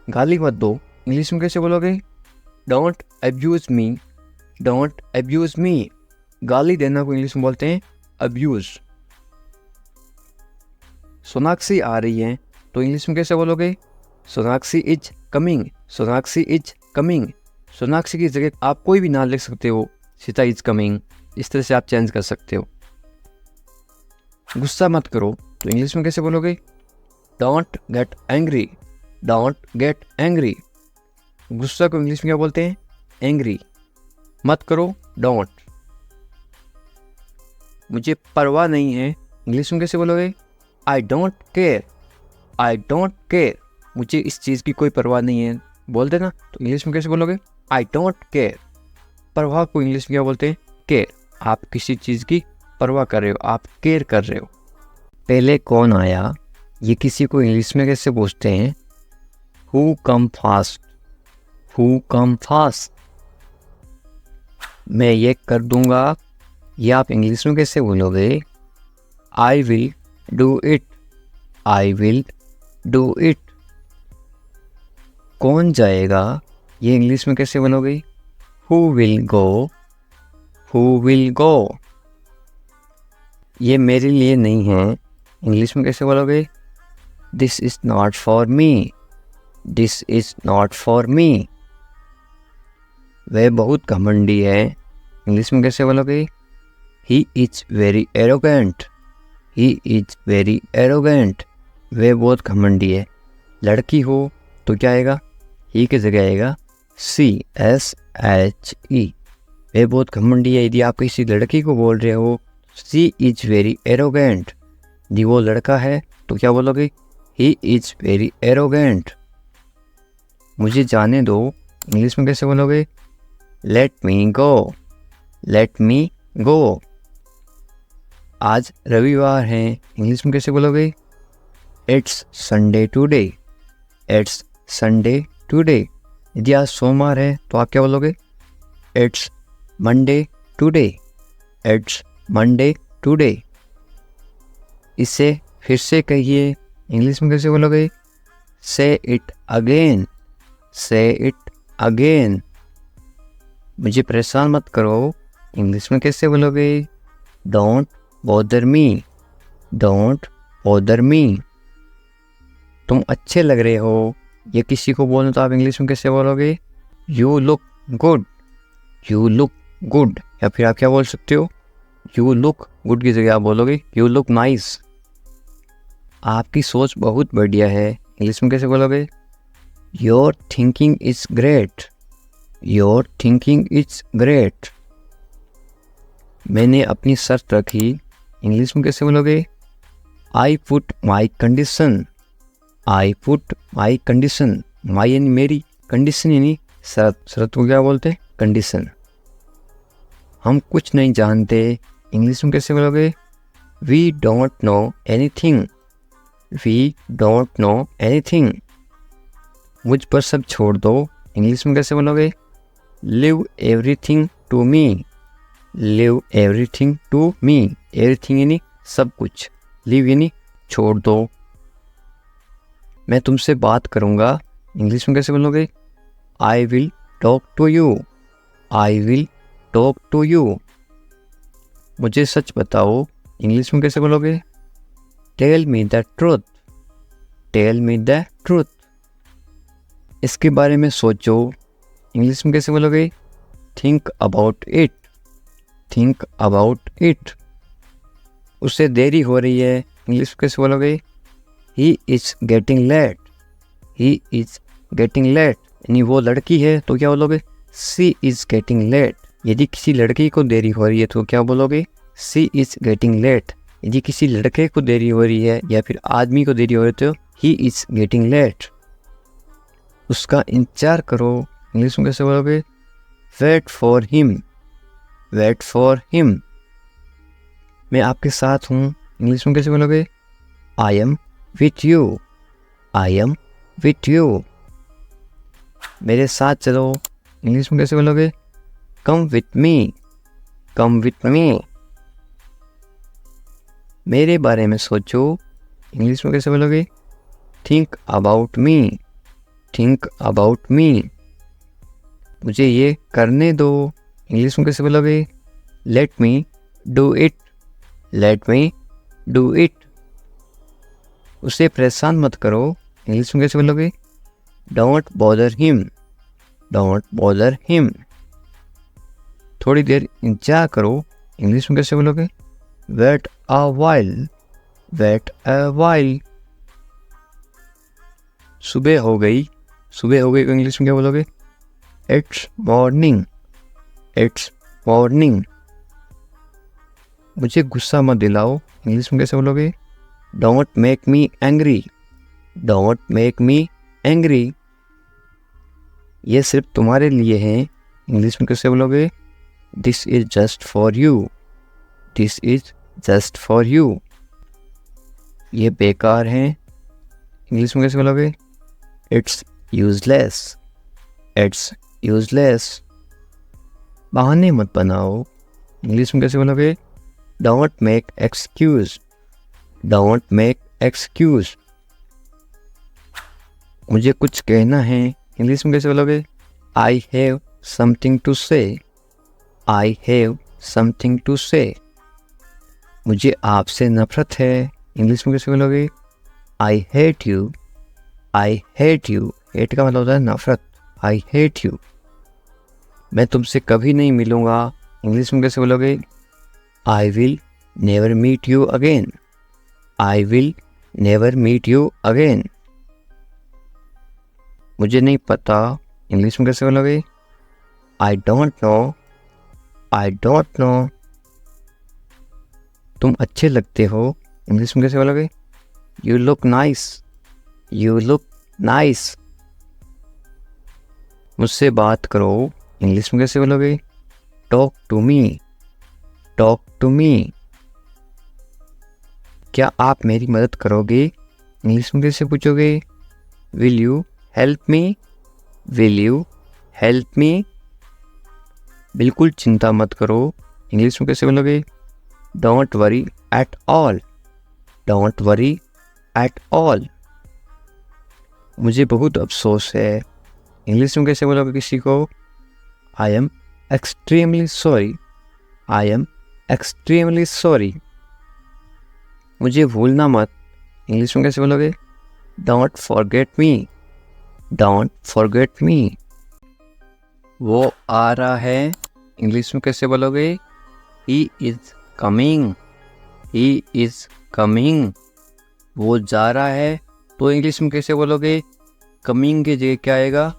गाली मत दो, इंग्लिश में कैसे बोलोगे? Don't abuse me, don't abuse me. गाली देना को इंग्लिश में बोलते हैं अब्यूज। सोनाक्षी आ रही है तो इंग्लिश में कैसे बोलोगे? Sonakshi is coming, Sonakshi is coming. Sonakshi की जगह आप कोई भी नाम लिख सकते हो, सीता इज कमिंग, इस तरह से आप चेंज कर सकते हो। गुस्सा मत करो तो इंग्लिश में कैसे बोलोगे? Don't get angry, don't get angry. गुस्सा को इंग्लिश में क्या बोलते हैं? एंग्री। मत करो, डोंट। मुझे परवाह नहीं है, इंग्लिश में कैसे बोलोगे? I don't care, I don't care. मुझे इस चीज़ की कोई परवाह नहीं है बोल देना, तो इंग्लिश में कैसे बोलोगे? I don't care. परवाह को इंग्लिश में क्या बोलते हैं? केयर। आप किसी चीज़ की परवाह कर रहे हो, आप केयर कर रहे हो। पहले कौन आया, ये किसी को इंग्लिश में कैसे पूछते हैं? Who come fast, who come fast. मैं ये कर दूंगा, ये आप इंग्लिश में कैसे बोलोगे? I will do it, I will do it. कौन जाएगा, ये इंग्लिश में कैसे बोलोगे? Who will go, who will go. ये मेरे लिए नहीं है, इंग्लिश में कैसे बोलोगे? This is not for me, this is not for me. वह बहुत घमंडी है, इंग्लिश में कैसे बोलोगे? He is very arrogant, he is very arrogant. वह बहुत घमंडी है। लड़की हो तो क्या आएगा? ही की जगह आएगा CSHE। वह बहुत घमंडी है। यदि आप किसी लड़की को बोल रहे हो सी इज वेरी एरोगेंट, यदि वो लड़का है तो क्या बोलोगे? He is very arrogant. मुझे जाने दो, इंग्लिश में कैसे बोलोगे? लेट मी गो, लेट मी गो। आज रविवार है, इंग्लिश में कैसे बोलोगे? It's Sunday today, it's Sunday today. यदि आज सोमवार है तो आप क्या बोलोगे? It's Monday today, it's Monday today. इसे फिर से कहिए, इंग्लिश में कैसे बोलोगे? से it again, say it again. मुझे परेशान मत करो, इंग्लिश में कैसे बोलोगे? Don't bother me, don't bother me. तुम अच्छे लग रहे हो, ये किसी को बोलो तो आप इंग्लिश में कैसे बोलोगे? You look good, you look good. या फिर आप क्या बोल सकते हो? यू लुक गुड की जगह आप बोलोगे यू लुक नाइस। आपकी सोच बहुत बढ़िया है, इंग्लिश में कैसे बोलोगे? Your thinking is great, your thinking is great. मैंने अपनी शर्त रखी, इंग्लिश में कैसे बोलोगे? I put my condition, I put my condition. My यानी मेरी, कंडीशन यानी शर्त। शर्त को क्या बोलते हैं? कंडीशन। हम कुछ नहीं जानते, इंग्लिश में कैसे बोलोगे? We don't know anything, we don't know anything. मुझ पर सब छोड़ दो, इंग्लिश में कैसे बोलोगे? Leave everything to me, leave everything to me. Everything यानी सब कुछ, लिव यानी छोड़ दो। मैं तुमसे बात करूँगा, इंग्लिश में कैसे बोलोगे? I will talk to you, I will talk to you. मुझे सच बताओ, इंग्लिश में कैसे बोलोगे? Tell me the truth, tell me the truth. इसके बारे में सोचो, इंग्लिश में कैसे बोलोगे? Think about it, think about it. उसे देरी हो रही है, इंग्लिश में कैसे बोलोगे? He is getting late, he is getting late. यानी वो लड़की है तो क्या बोलोगे? She is getting late. यदि किसी लड़की को देरी हो रही है तो क्या बोलोगे? She is getting late. यदि किसी लड़के को देरी हो रही है या फिर आदमी को देरी हो रही है तो ही इज गेटिंग लेट। उसका इंतजार करो, इंग्लिश में कैसे बोलोगे? Wait for him, wait for him. मैं आपके साथ हूँ, इंग्लिश में कैसे बोलोगे? I am with you, I am with you. मेरे साथ चलो, इंग्लिश में कैसे बोलोगे? Come with me, come with me. मेरे बारे में सोचो, इंग्लिश में कैसे बोलोगे? Think about me, think about me. मुझे ये करने दो, इंग्लिश में कैसे बोलोगे? Let me do it, let me do it. उसे परेशान मत करो, इंग्लिश में कैसे बोलोगे? Don't bother him, don't bother him. थोड़ी देर इंतजार करो, इंग्लिश में कैसे बोलोगे? Wait a while, wait a while. सुबह हो गई, सुबह हो गई को इंग्लिश में क्या बोलोगे? It's morning, it's morning. मुझे गुस्सा मत दिलाओ, इंग्लिश में कैसे बोलोगे? Don't make me angry, don't make me angry. ये सिर्फ तुम्हारे लिए है, इंग्लिश में कैसे बोलोगे? This is just for you, this is just for you. ये बेकार हैं, इंग्लिश में कैसे बोलोगे? It's useless, it's useless. बहाने मत बनाओ, इंग्लिश में कैसे बोलोगे? Don't make excuse, don't make excuse. मुझे कुछ कहना है, इंग्लिश में कैसे बोलोगे? आई हैव समथिंग टू से, आई हैव समथिंग टू से। मुझे आपसे नफरत है, इंग्लिश में कैसे बोलोगे? I hate you, I hate you. Hate का मतलब होता है नफरत, आई हेट यू। मैं तुमसे कभी नहीं मिलूँगा, इंग्लिश में कैसे बोलोगे? I will never meet you again, I will never meet you again. मुझे नहीं पता, इंग्लिश में कैसे बोलोगे? I don't know, I don't know. तुम अच्छे लगते हो, इंग्लिश में कैसे बोलोगे? You look nice, you look nice. मुझसे बात करो, इंग्लिश में कैसे बोलोगे? Talk to me, talk to me. क्या आप मेरी मदद करोगे, इंग्लिश में कैसे पूछोगे? Will you help me, will you help मी। बिल्कुल चिंता मत करो, इंग्लिश में कैसे बोलोगे? Don't worry at all, don't worry at all. मुझे बहुत अफसोस है, इंग्लिश में कैसे बोलोगे किसी को? I am extremely sorry, I am extremely sorry. मुझे भूलना मत, इंग्लिश में कैसे बोलोगे? Don't forget me, don't forget me. वो आ रहा है, इंग्लिश में कैसे बोलोगे? He is coming, he is coming. वो जा रहा है, तो इंग्लिश में कैसे बोलोगे? कमिंग की जगह क्या आएगा?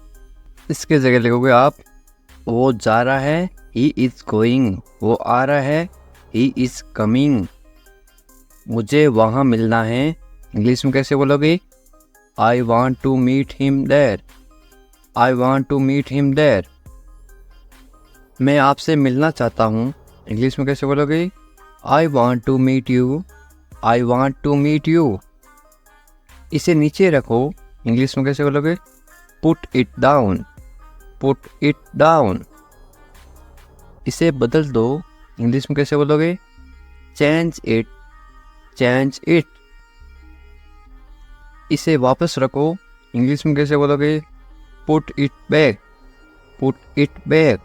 इसके जगह लिखोगे आप वो जा रहा है, ही इज गोइंग। वो आ रहा है, ही इज कमिंग। मुझे वहाँ मिलना है, इंग्लिश में कैसे बोलोगे? I want to meet him there, I want to meet him there. मैं आपसे मिलना चाहता हूँ, इंग्लिश में कैसे बोलोगे? I want to meet you, I want to meet you. इसे नीचे रखो, इंग्लिश में कैसे बोलोगे? Put it down, put it down. इसे बदल दो, इंग्लिश में कैसे बोलोगे? Change it, change it. इसे वापस रखो, इंग्लिश में कैसे बोलोगे? Put it back, put it back.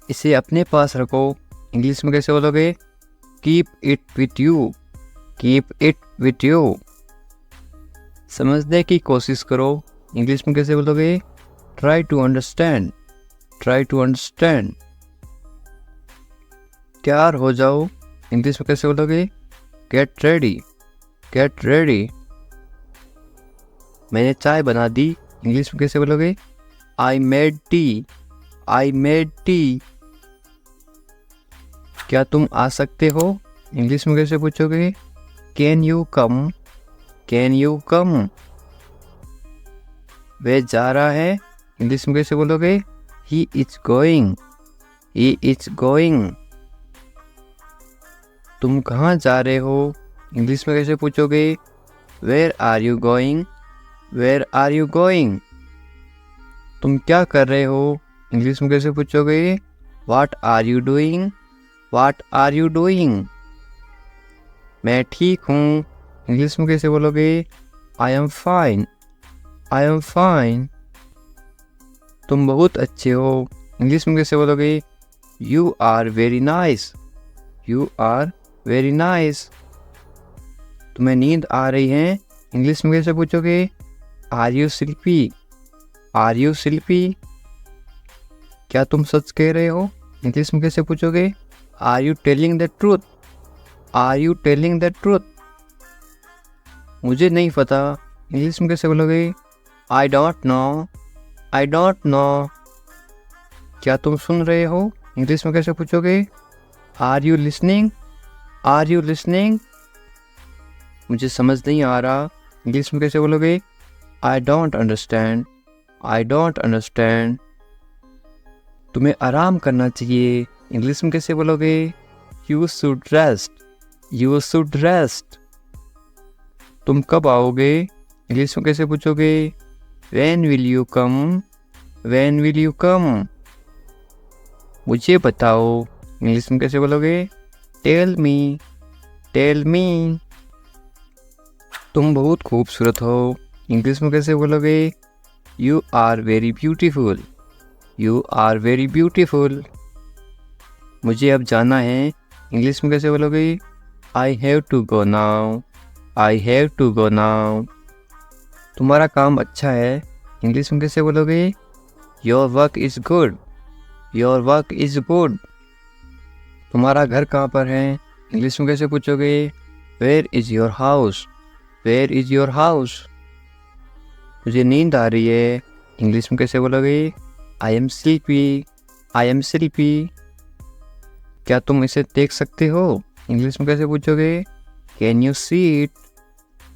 इसे अपने पास रखो, इंग्लिश में कैसे बोलोगे? Keep it with you, keep it with you. समझने की कोशिश करो, इंग्लिश में कैसे बोलोगे? Try to understand, try to understand. तैयार हो जाओ, इंग्लिश में कैसे बोलोगे? Get ready, get ready. मैंने चाय बना दी, इंग्लिश में कैसे बोलोगे? I made tea, I made tea. क्या तुम आ सकते हो, इंग्लिश में कैसे पूछोगे? Can you come, can you come. वह जा रहा है, इंग्लिश में कैसे बोलोगे? He is going, he is going. तुम कहाँ जा रहे हो, इंग्लिश में कैसे पूछोगे? Where are you going, where are you going. तुम क्या कर रहे हो, इंग्लिश में कैसे पूछोगे? What are you doing, what are you doing. मैं ठीक हूँ, इंग्लिश में कैसे बोलोगे? I am fine, I am fine. तुम बहुत अच्छे हो, इंग्लिश में कैसे बोलोगे? You are very nice, you are very nice. तुम्हें नींद आ रही है, इंग्लिश में कैसे पूछोगे? Are you sleepy, are you sleepy. क्या तुम सच कह रहे हो, इंग्लिश में कैसे पूछोगे? Are you telling the truth, are you telling the truth. मुझे नहीं पता, इंग्लिश में कैसे बोलोगे? I don't know, I don't know. क्या तुम सुन रहे हो, इंग्लिश में कैसे पूछोगे? Are you listening, are you listening. मुझे समझ नहीं आ रहा, इंग्लिश में कैसे बोलोगे? I don't understand, I don't understand. तुम्हें आराम करना चाहिए, इंग्लिश में कैसे बोलोगे? You should rest, you should rest. तुम कब आओगे, इंग्लिश में कैसे पूछोगे? When will you come, when will you come. मुझे बताओ, इंग्लिश में कैसे बोलोगे? Tell me, tell me. तुम बहुत खूबसूरत हो, इंग्लिश में कैसे बोलोगे? You are very beautiful, you are very beautiful. मुझे अब जाना है, इंग्लिश में कैसे बोलोगे? I have to go now, I have to go now. तुम्हारा काम अच्छा है, इंग्लिश में कैसे बोलोगे? Your work is good, your work is good. तुम्हारा घर कहाँ पर है, इंग्लिश में कैसे पूछोगे? Where is your house, where is your house. मुझे नींद आ रही है, इंग्लिश में कैसे बोलोगे? I am sleepy, I am sleepy. क्या तुम इसे देख सकते हो, इंग्लिश में कैसे पूछोगे? Can you see it,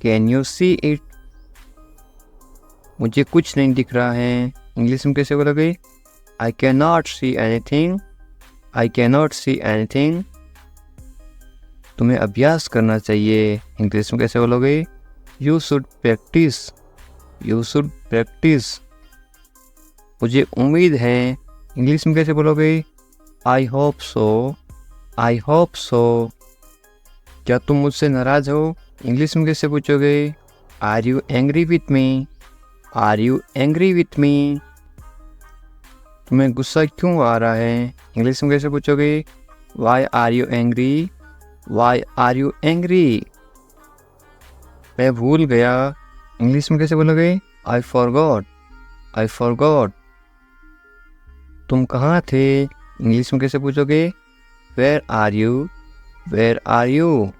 can you see it. मुझे कुछ नहीं दिख रहा है, इंग्लिश में कैसे बोलोगे? I can not see anything, I can not see anything. तुम्हें अभ्यास करना चाहिए, इंग्लिश में कैसे बोलोगे? You should practise, you should practise. मुझे उम्मीद है, इंग्लिश में कैसे बोलोगे? I hope so, I hope so. क्या तुम मुझसे नाराज हो? इंग्लिश में कैसे पूछोगे? Are you angry with me, are you angry with me. तुम्हें गुस्सा क्यों आ रहा है? इंग्लिश में कैसे पूछोगे? Why are you angry, why are you angry. मैं भूल गया, इंग्लिश में कैसे बोलोगे? I forgot, I forgot. तुम कहाँ थे? इंग्लिश में कैसे पूछोगे? Where are you, where are you.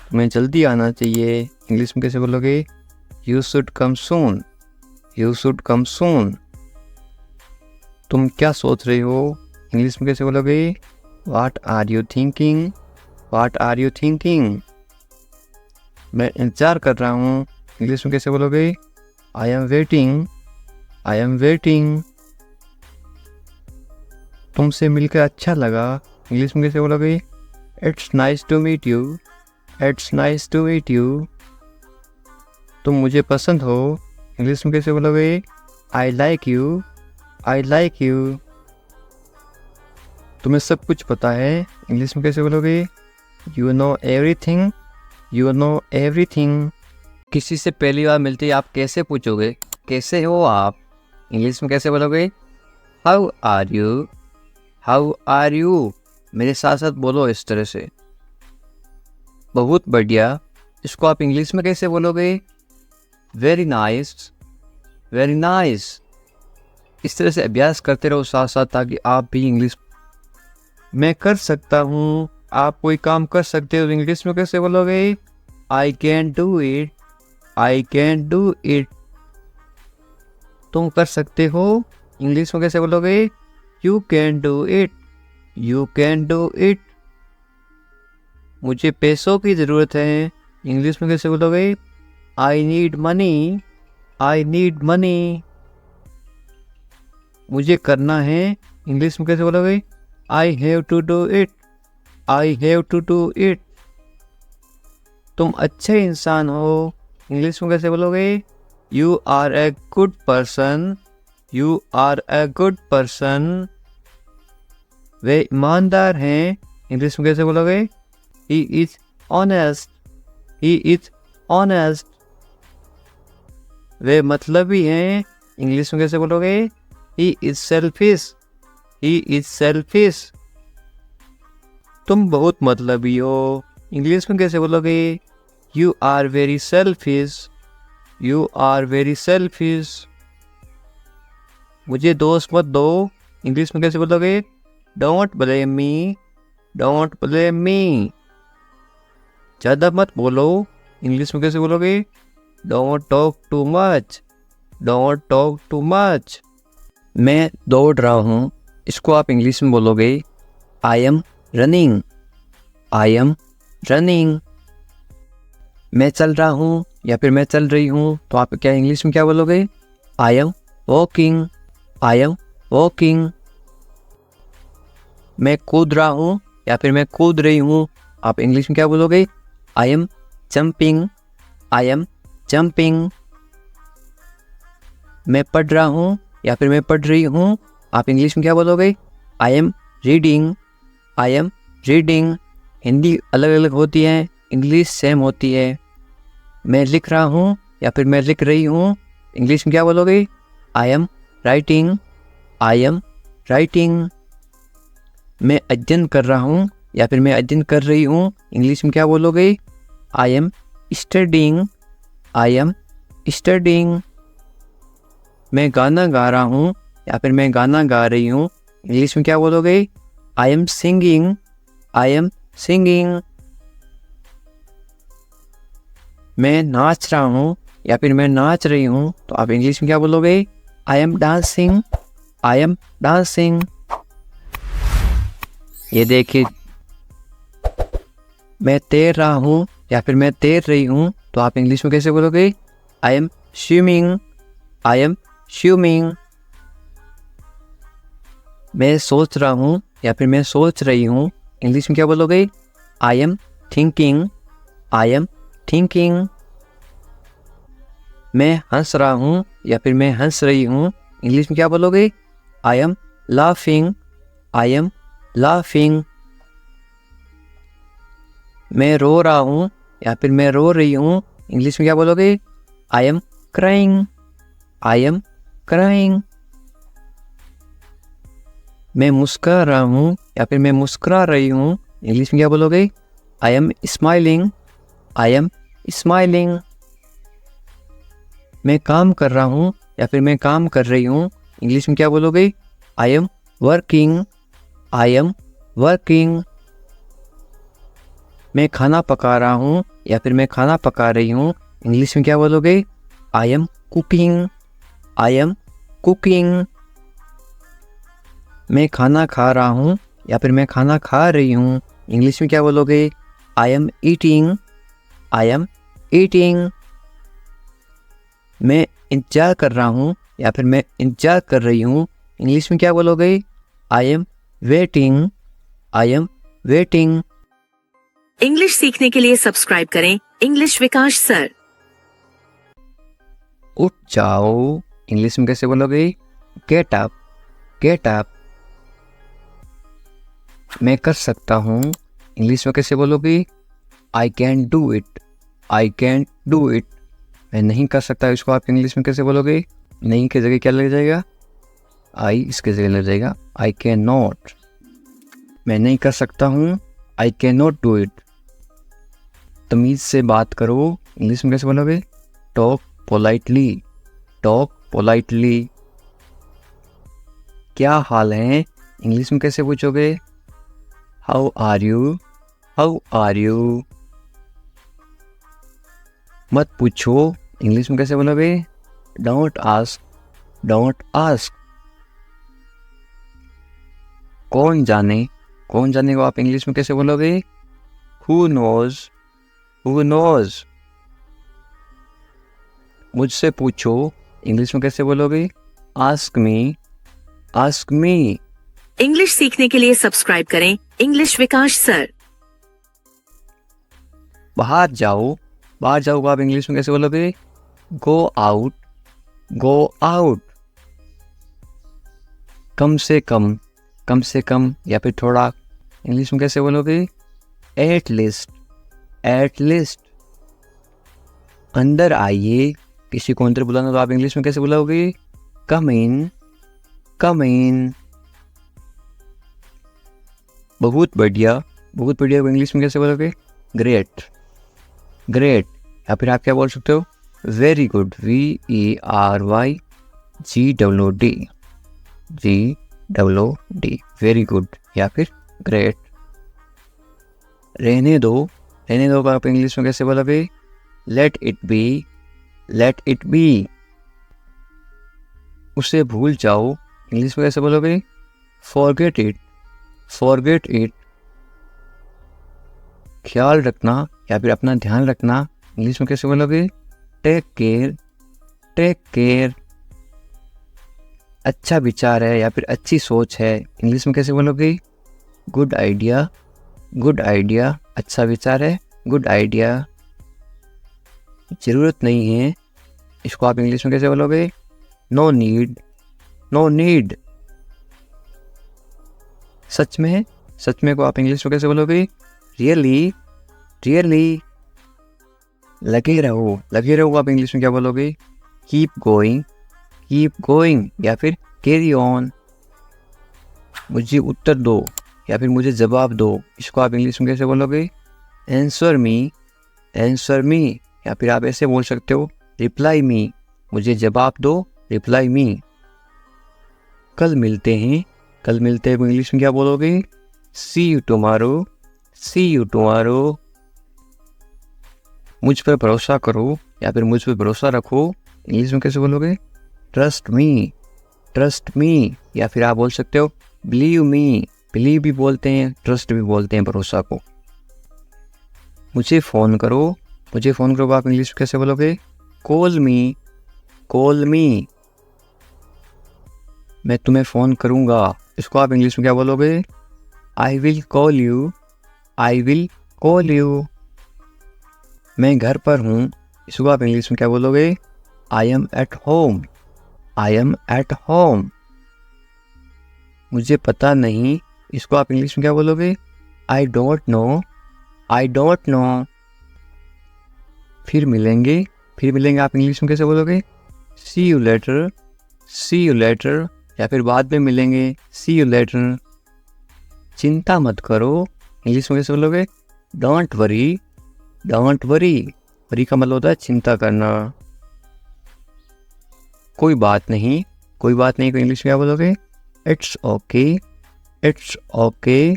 तुम्हें जल्दी आना चाहिए, इंग्लिश में कैसे बोलोगे? You should come soon, you should come soon. तुम क्या सोच रहे हो? इंग्लिश में कैसे बोलोगे? What are you thinking, what are you thinking. मैं इंतज़ार कर रहा हूँ, इंग्लिश में कैसे बोलोगे? I am waiting, I am waiting. तुमसे मिलकर अच्छा लगा, इंग्लिश में कैसे बोलोगे? It's nice to meet you, it's nice to meet you. तुम मुझे पसंद हो, इंग्लिश में कैसे बोलोगे? I like you, I like you. तुम्हें सब कुछ पता है, इंग्लिश में कैसे बोलोगे? You know everything, you know everything. किसी से पहली बार मिलते ही आप कैसे पूछोगे? कैसे हो आप? इंग्लिश में कैसे बोलोगे? How are you, how are you. मेरे साथ साथ बोलो इस तरह से। बहुत बढ़िया। इसको आप इंग्लिश में कैसे बोलोगे? Very nice, very nice. इस तरह से अभ्यास करते रहो साथ साथ, ताकि आप भी इंग्लिश। मैं कर सकता हूँ, आप कोई काम कर सकते हो, इंग्लिश में कैसे बोलोगे? I can do it, I can do it. तुम कर सकते हो, इंग्लिश में कैसे बोलोगे? You can do it, you can do it. मुझे पैसों की ज़रूरत है, इंग्लिश में कैसे बोलोगे? I need money, I need money. मुझे करना है, इंग्लिश में कैसे बोलोगे? I have to do it, I have to do it. तुम अच्छे इंसान हो, इंग्लिश में कैसे बोलोगे? You are a good person, you are a good person. वे ईमानदार हैं, इंग्लिश में कैसे बोलोगे? He is honest, he is honest. वे मतलबी हैं, इंग्लिश में कैसे बोलोगे? He is selfish, he is selfish. तुम बहुत मतलबी हो, इंग्लिश में कैसे बोलोगे? You are very selfish, you are very selfish. मुझे दोस्त मत दो, इंग्लिश में कैसे बोलोगे? Don't blame me, don't blame me. ज़्यादा मत बोलो, इंग्लिश में कैसे बोलोगे? Don't talk too much, don't talk too much. मैं दौड़ रहा हूँ, इसको आप इंग्लिश में बोलोगे? I am running, I am running. मैं चल रहा हूँ या फिर मैं चल रही हूँ, तो आप क्या इंग्लिश में क्या बोलोगे? I am walking, I am walking. मैं कूद रहा हूँ या फिर मैं कूद रही हूँ, आप इंग्लिश में क्या बोलोगे? I M jumping, I am jumping. मैं पढ़ रहा हूँ या फिर मैं पढ़ रही हूँ, आप इंग्लिश में क्या बोलोगे? I am reading, I am reading. Hindi अलग अलग होती है, इंग्लिश सेम होती है। मैं लिख रहा हूँ या फिर मैं लिख रही हूँ, इंग्लिश में क्या बोलोगे? I am writing, I am writing. मैं अध्ययन कर रहा हूँ या फिर मैं अध्ययन कर रही हूँ, इंग्लिश में क्या बोलोगे? I am studying, I am studying. मैं गाना गा रहा हूँ या फिर मैं गाना गा रही हूँ, इंग्लिश में क्या बोलोगे? I am singing, I am singing. मैं नाच रहा हूँ या फिर मैं नाच रही हूँ, तो आप इंग्लिश में क्या बोलोगे? I M dancing, I am dancing. ये देखिए, मैं तैर रहा हूँ या फिर मैं तैर रही हूँ, तो आप इंग्लिश में कैसे बोलोगे? I M swimming, I am swimming. मैं सोच रहा हूँ या फिर मैं सोच रही हूँ, इंग्लिश में क्या बोलोगे? I am thinking, I am thinking. मैं हंस रहा हूँ या फिर मैं हंस रही हूँ, इंग्लिश में क्या बोलोगे? I am laughing, I am laughing. मैं रो रहा हूँ या फिर मैं रो रही हूँ, इंग्लिश में क्या बोलोगे? I am crying, I am crying. मैं मुस्कुरा रहा हूँ या फिर मैं मुस्कुरा रही हूँ, इंग्लिश में क्या बोलोगे? I am smiling, I am smiling. मैं काम कर रहा हूँ या फिर मैं काम कर रही हूँ, इंग्लिश में क्या बोलोगे? I am working, I am working. मैं खाना पका रहा हूँ या फिर मैं खाना पका रही हूँ, इंग्लिश में क्या बोलोगे? I am cooking, I am cooking. मैं खाना खा रहा हूँ या फिर मैं खाना खा रही हूँ, इंग्लिश में क्या बोलोगे? I am eating, I am eating. मैं इंतजार कर रहा हूँ या फिर मैं इंतजार कर रही हूँ, इंग्लिश में क्या बोलोगे? I am waiting, I am waiting. English सीखने के लिए सब्सक्राइब करें इंग्लिश विकास सर। उठ जाओ, इंग्लिश में कैसे बोलोगे? Get up, get up. मैं कर सकता हूँ, इंग्लिश में कैसे बोलोगे? I can do it, I can do it. मैं नहीं कर सकता, इसको आप इंग्लिश में कैसे बोलोगे? नहीं की जगह क्या लग जाएगा? आई इसके जगह लग जाएगा आई कैन नॉट। मैं नहीं कर सकता हूँ, I can not do it. तमीज़ से बात करो, इंग्लिश में कैसे बोलोगे? Talk politely, talk politely. क्या हाल है, इंग्लिश में कैसे पूछोगे? How are you, how are you. मत पूछो, इंग्लिश में कैसे बोलोगे? Don't ask, don't ask. कौन जाने, कौन जाने को आप इंग्लिश में कैसे बोलोगे? Who knows, who knows. मुझसे पूछो, इंग्लिश में कैसे बोलोगे? Ask me, ask me. English सीखने के लिए सब्सक्राइब करें इंग्लिश विकास सर। बाहर जाओ, बाहर जाओ को आप इंग्लिश में कैसे बोलोगे? Go out, go out. कम से कम, कम से कम या फिर थोड़ा, इंग्लिश में कैसे बोलोगे? At least, at least. अंदर आइए, किसी को अंदर बुलाना तो आप इंग्लिश में कैसे बुलाओगे? कम इन, कम इन। बहुत बढ़िया, बहुत बढ़िया को इंग्लिश में कैसे बोलोगे? Great, great. या फिर आप क्या बोल सकते हो? Very good, VERY GOOD, GOOD, very good या फिर ग्रेट। रहने दो, रहने दो को आप इंग्लिश में कैसे बोलोगे? Let it be, let it be. उसे भूल जाओ, इंग्लिश में कैसे बोलोगे? Forget it, forget it. ख्याल रखना या फिर अपना ध्यान रखना, इंग्लिश में कैसे बोलोगे? Take care, take care. अच्छा विचार है या फिर अच्छी सोच है, इंग्लिश में कैसे बोलोगे? Good idea, good idea. अच्छा विचार है, गुड आइडिया। ज़रूरत नहीं है, इसको आप इंग्लिश में कैसे बोलोगे? No need, no need. सच में, सच में को आप इंग्लिश में कैसे बोलोगे? Really, really. लगे रहो, लगे रहो आप इंग्लिश में क्या बोलोगे? कीप गोइंग, कीप गोइंग या फिर कैरी ऑन। मुझे उत्तर दो या फिर मुझे जवाब दो, इसको आप इंग्लिश में कैसे बोलोगे? Answer me, answer me. या फिर आप ऐसे बोल सकते हो रिप्लाई मी, मुझे जवाब दो, रिप्लाई मी। कल मिलते हैं, कल मिलते हैं इंग्लिश में क्या बोलोगे? See you tomorrow, see you tomorrow. मुझ पर भरोसा करो या फिर मुझ पर भरोसा रखो, इंग्लिश में कैसे बोलोगे? ट्रस्ट मी, ट्रस्ट मी। या फिर आप बोल सकते हो बिलीव मी, बिलीव भी बोलते हैं, ट्रस्ट भी बोलते हैं भरोसा को। मुझे फ़ोन करो, मुझे फ़ोन करो आप इंग्लिश में कैसे बोलोगे? कॉल मी, कॉल मी। मैं तुम्हें फ़ोन करूँगा, इसको आप इंग्लिश में क्या बोलोगे? I will call you, I will call you. मैं घर पर हूँ, इसको आप इंग्लिश में क्या बोलोगे? I am at home, I am at home. मुझे पता नहीं, इसको आप इंग्लिश में क्या बोलोगे? I don't know, I don't know. फिर मिलेंगे आप इंग्लिश में कैसे बोलोगे? See you later, see you later. या फिर बाद में मिलेंगे, सी यू लेटर। चिंता मत करो, इंग्लिश में कैसे बोलोगे? Don't worry, don't worry. Worry का मतलब होता है चिंता करना। कोई बात नहीं को इंग्लिश में क्या बोलोगे? It's okay, it's okay.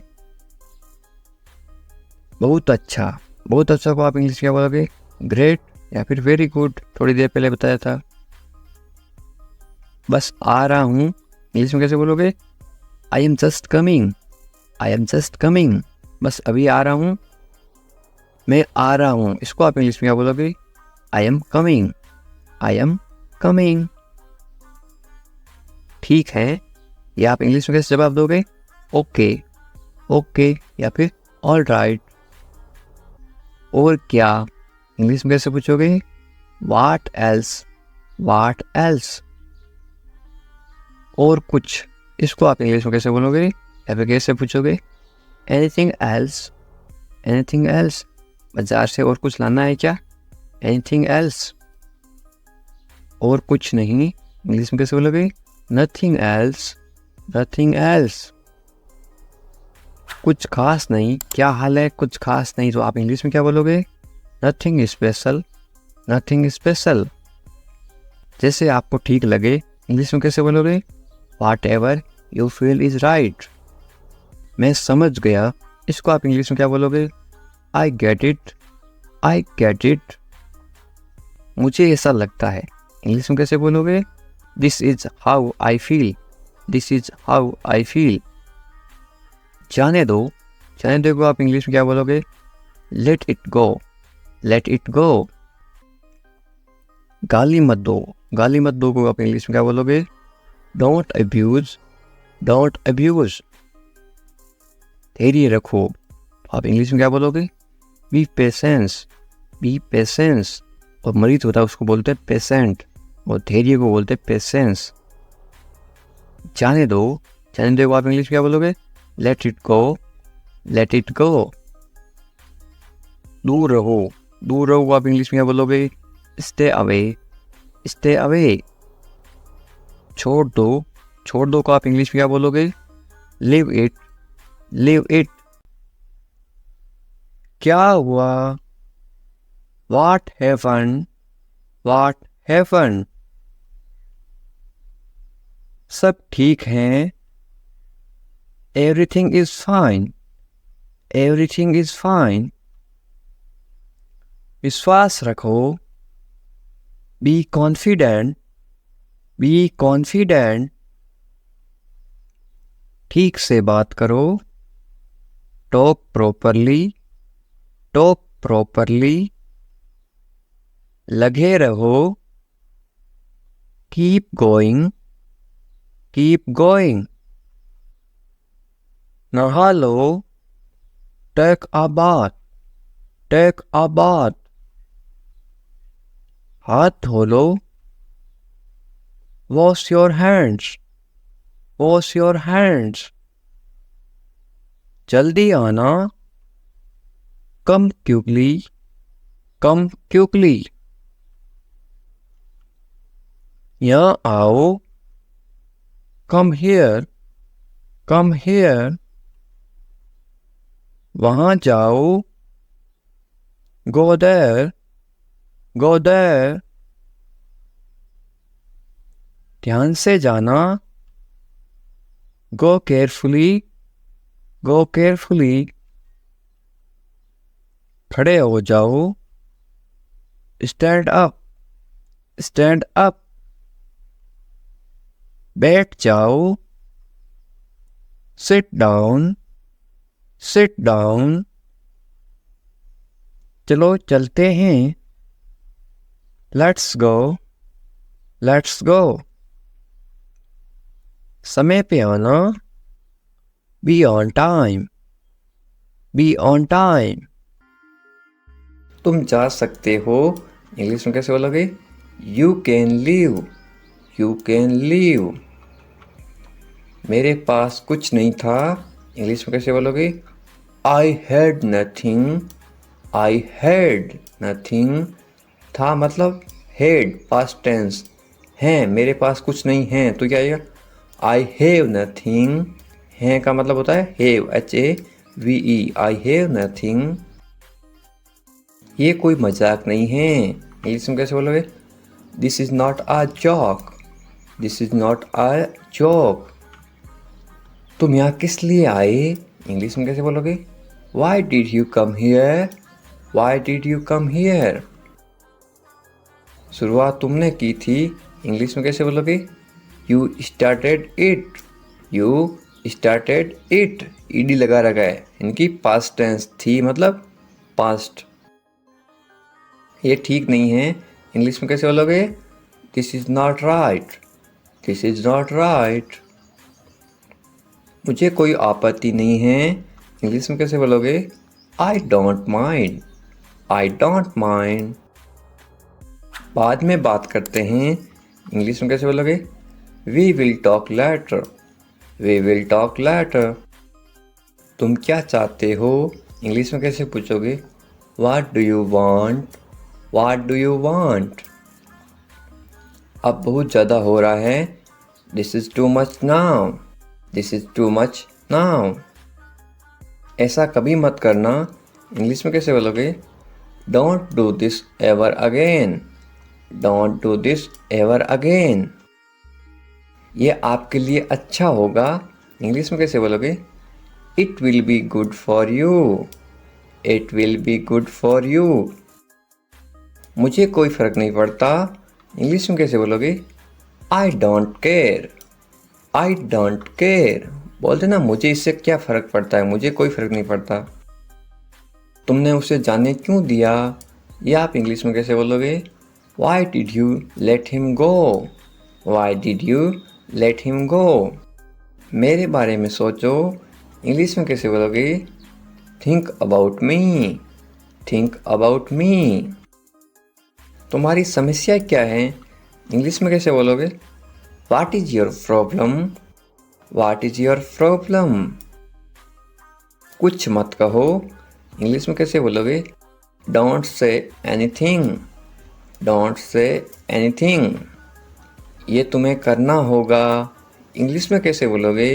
बहुत अच्छा को आप इंग्लिश में क्या बोलोगे? ग्रेट या फिर वेरी गुड, थोड़ी देर पहले बताया था। बस आ रहा हूँ, इंग्लिश में कैसे बोलोगे? I am just coming, I am just coming. बस अभी आ रहा हूँ, मैं आ रहा हूँ। इसको आप इंग्लिश में क्या बोलोगे? I am coming, I am coming. ठीक है, या आप इंग्लिश में कैसे जवाब दोगे? ओके, ओके या फिर ऑल राइट। और क्या इंग्लिश में कैसे पूछोगे? What else, what else. और कुछ, इसको आप इंग्लिश में कैसे बोलोगे या फिर कैसे पूछोगे? Anything else, anything else. बाजार से और कुछ लाना है क्या? Anything else. और कुछ नहीं, इंग्लिश में कैसे बोलोगे? Nothing else, nothing else. कुछ खास नहीं, क्या हाल है? कुछ खास नहीं, तो आप इंग्लिश में क्या बोलोगे? Nothing special, nothing special. जैसे आपको ठीक लगे, इंग्लिश में कैसे बोलोगे? What ever you feel is right. मैं समझ गया, इसको आप इंग्लिश में क्या बोलोगे? I get it, I get it. मुझे ऐसा लगता है, इंग्लिश में कैसे बोलोगे? This is how I feel, this is how I feel. जाने दो को आप इंग्लिश में क्या बोलोगे? Let it go, let it go. गाली मत दो को आप इंग्लिश में क्या बोलोगे? Don't abuse, don't abuse. धैर्य रखो, आप इंग्लिश में क्या बोलोगे? B patience, be patience. और मरीज होता है उसको बोलते हैं पेशेंट, और धैर्य को बोलते हैं पेशेंस। जाने दो को आप इंग्लिश में क्या बोलोगे? Let it go, let it go. दूर रहो को आप इंग्लिश में क्या बोलोगे? Stay away, stay away. छोड़ दो को आप इंग्लिश में क्या बोलोगे? Live it, live it. क्या हुआ? What happened, what happened. सब ठीक है, everything is fine, everything is fine. विश्वास रखो, बी कॉन्फिडेंट, बी कॉन्फिडेंट। ठीक से बात करो, टॉक प्रोपरली, टॉक प्रोपरली। लगे रहो, कीप गोइंग, कीप गोइंग। नहा लो, take a bath, take a bath. हाथ धो लो, wash your hands, wash your hands. जल्दी आना, कम क्विकली, कम क्विकली। यहाँ आओ, कम हियर, कम हियर। वहाँ जाओ, गो देयर, गो देयर। ध्यान से जाना, गो केयरफुली, गो केयरफुली। खड़े हो जाओ, स्टैंड अप, स्टैंड अप। बैठ जाओ, सिट डाउन, सिट डाउन। चलो चलते हैं, लेट्स गो, लेट्स गो। समय पे आना, be on time, be on time. तुम जा सकते हो, इंग्लिश में कैसे बोलोगे? You can leave, you can leave. मेरे पास कुछ नहीं था, इंग्लिश में कैसे बोलोगे? I had nothing, I had nothing. था मतलब हैड पास्ट टेंस, हैं मेरे पास कुछ नहीं है तो क्या आएगा? I have nothing. हैं का मतलब होता है have, HAVE, I have nothing. ये कोई मजाक नहीं है, इंग्लिश में कैसे बोलोगे? This is not a joke, this is not a joke. तुम यहाँ किस लिए आए, इंग्लिश में कैसे बोलोगे? Why did you come here, why did you come here. शुरुआत तुमने की थी, इंग्लिश में कैसे बोलोगे? You started it, you started it. ED लगा रखा है, इनकी पास्ट टेंस थी मतलब पास्ट। ये ठीक नहीं है, इंग्लिश में कैसे बोलोगे? This is not right, this is not right. मुझे कोई आपत्ति नहीं है, इंग्लिश में कैसे बोलोगे? I don't mind, I don't mind. बाद में बात करते हैं, इंग्लिश में कैसे बोलोगे? We will talk later, we will talk later. तुम क्या चाहते हो, इंग्लिश में कैसे पूछोगे? What do you want, what do you want. अब बहुत ज़्यादा हो रहा है, this is too much now, this is too much now. ऐसा कभी मत करना, इंग्लिश में कैसे बोलोगे? Don't do this ever again, don't do this ever again. ये आपके लिए अच्छा होगा, इंग्लिश में कैसे बोलोगे? It will be good for you, it will be good for you. मुझे कोई फ़र्क नहीं पड़ता, इंग्लिश में कैसे बोलोगे? I don't care, I don't care. बोलते ना मुझे इससे क्या फ़र्क पड़ता है, मुझे कोई फ़र्क नहीं पड़ता। तुमने उसे जाने क्यों दिया, ये आप इंग्लिश में कैसे बोलोगे? Why did you let him go, Y did you let him go. मेरे बारे में सोचो, इंग्लिश में कैसे बोलोगे? Think about me, think about मी। तुम्हारी समस्या क्या है, इंग्लिश में कैसे बोलोगे? What is your problem, what is your problem. कुछ मत कहो, इंग्लिश में कैसे बोलोगे? Don't say anything, don't say anything. ये तुम्हें करना होगा, इंग्लिश में कैसे बोलोगे?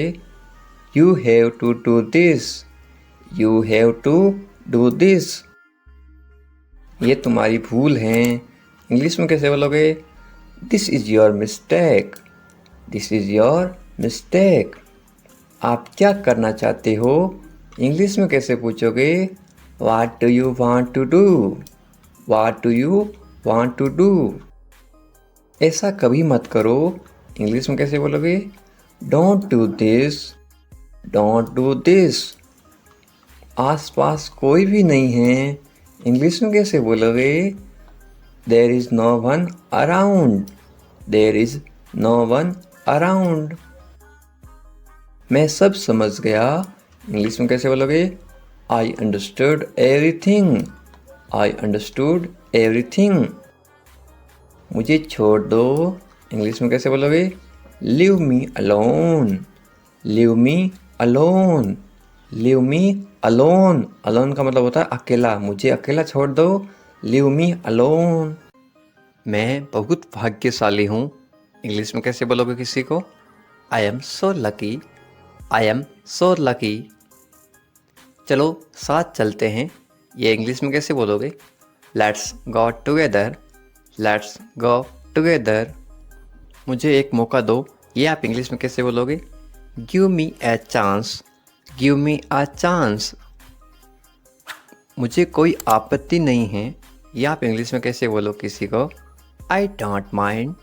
You have to do this, you have to do this. ये तुम्हारी भूल है, इंग्लिश में कैसे बोलोगे? This is your mistake, this is your mistake. आप क्या करना चाहते हो, इंग्लिश में कैसे पूछोगे? What do you want to do, what do you want to do. ऐसा कभी मत करो, इंग्लिश में कैसे बोलोगे? Don't do this, don't do this. आसपास कोई भी नहीं है, इंग्लिश में कैसे बोलोगे? There is no one around, there is no one around. मैं सब समझ गया, इंग्लिश में कैसे बोलोगे? I understood everything, I understood everything. मुझे छोड़ दो, इंग्लिश में कैसे बोलोगे? Leave me alone, leave me alone, leave me alone. Alone का मतलब होता है अकेला, मुझे अकेला छोड़ दो, लीव मी अलोन। मैं बहुत भाग्यशाली हूँ, इंग्लिश में कैसे बोलोगे किसी को? I am so lucky, I am so lucky. चलो साथ चलते हैं, ये इंग्लिश में कैसे बोलोगे? Let's go together, let's go together. मुझे एक मौका दो, ये आप इंग्लिश में कैसे बोलोगे? Give me a chance, give me a chance. मुझे कोई आपत्ति नहीं है, ये आप इंग्लिश में कैसे बोलो किसी को? आई don't mind,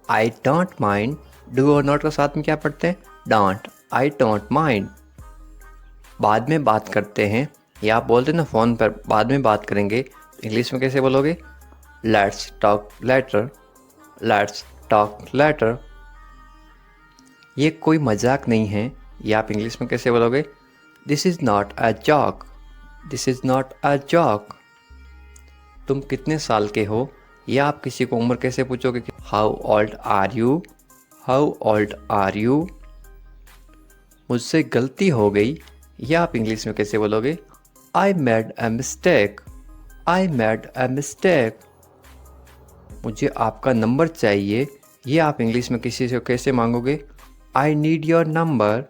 I don't mind. Do और नॉट का साथ में क्या पढ़ते हैं? Don't, I don't mind. बाद में बात करते हैं, या आप बोलते ना फ़ोन पर बाद में बात करेंगे, इंग्लिश में कैसे बोलोगे? Let's talk later, let's talk later. ये कोई मजाक नहीं है, या आप इंग्लिश में कैसे बोलोगे? This is not a joke, this is not a joke. तुम कितने साल के हो, या आप किसी को उम्र कैसे पूछोगे? How old are you, how old are you. मुझसे गलती हो गई, या आप इंग्लिश में कैसे बोलोगे? I made a mistake, I made a mistake. मुझे आपका नंबर चाहिए, ये आप इंग्लिश में किसी से कैसे मांगोगे? I need your number,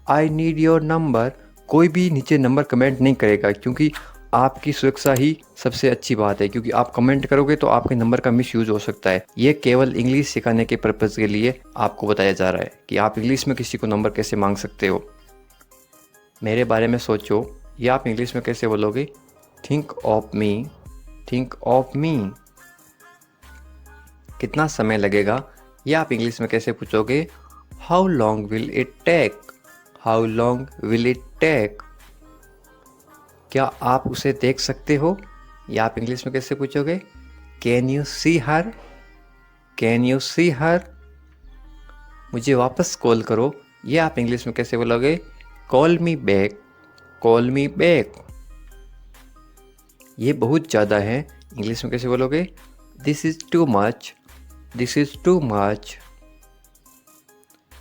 I need your number. कोई भी नीचे नंबर कमेंट नहीं करेगा, क्योंकि आपकी सुरक्षा ही सबसे अच्छी बात है, क्योंकि आप कमेंट करोगे तो आपके नंबर का मिस यूज़ हो सकता है। ये केवल इंग्लिश सिखाने के पर्पज़ के लिए आपको बताया जा रहा है कि आप इंग्लिश में किसी को नंबर कैसे मांग सकते हो। मेरे बारे में सोचो, ये आप इंग्लिश में कैसे बोलोगे? Think of me, think of me. कितना समय लगेगा, ये आप इंग्लिश में कैसे पूछोगे? How long will it take, how long will it take. क्या आप उसे देख सकते हो, या आप इंग्लिश में कैसे पूछोगे? Can you see her, can you see her. मुझे वापस कॉल करो, ये आप इंग्लिश में कैसे बोलोगे? Call me back, call me back. ये बहुत ज़्यादा है, इंग्लिश में कैसे बोलोगे? This is too much, this is too much.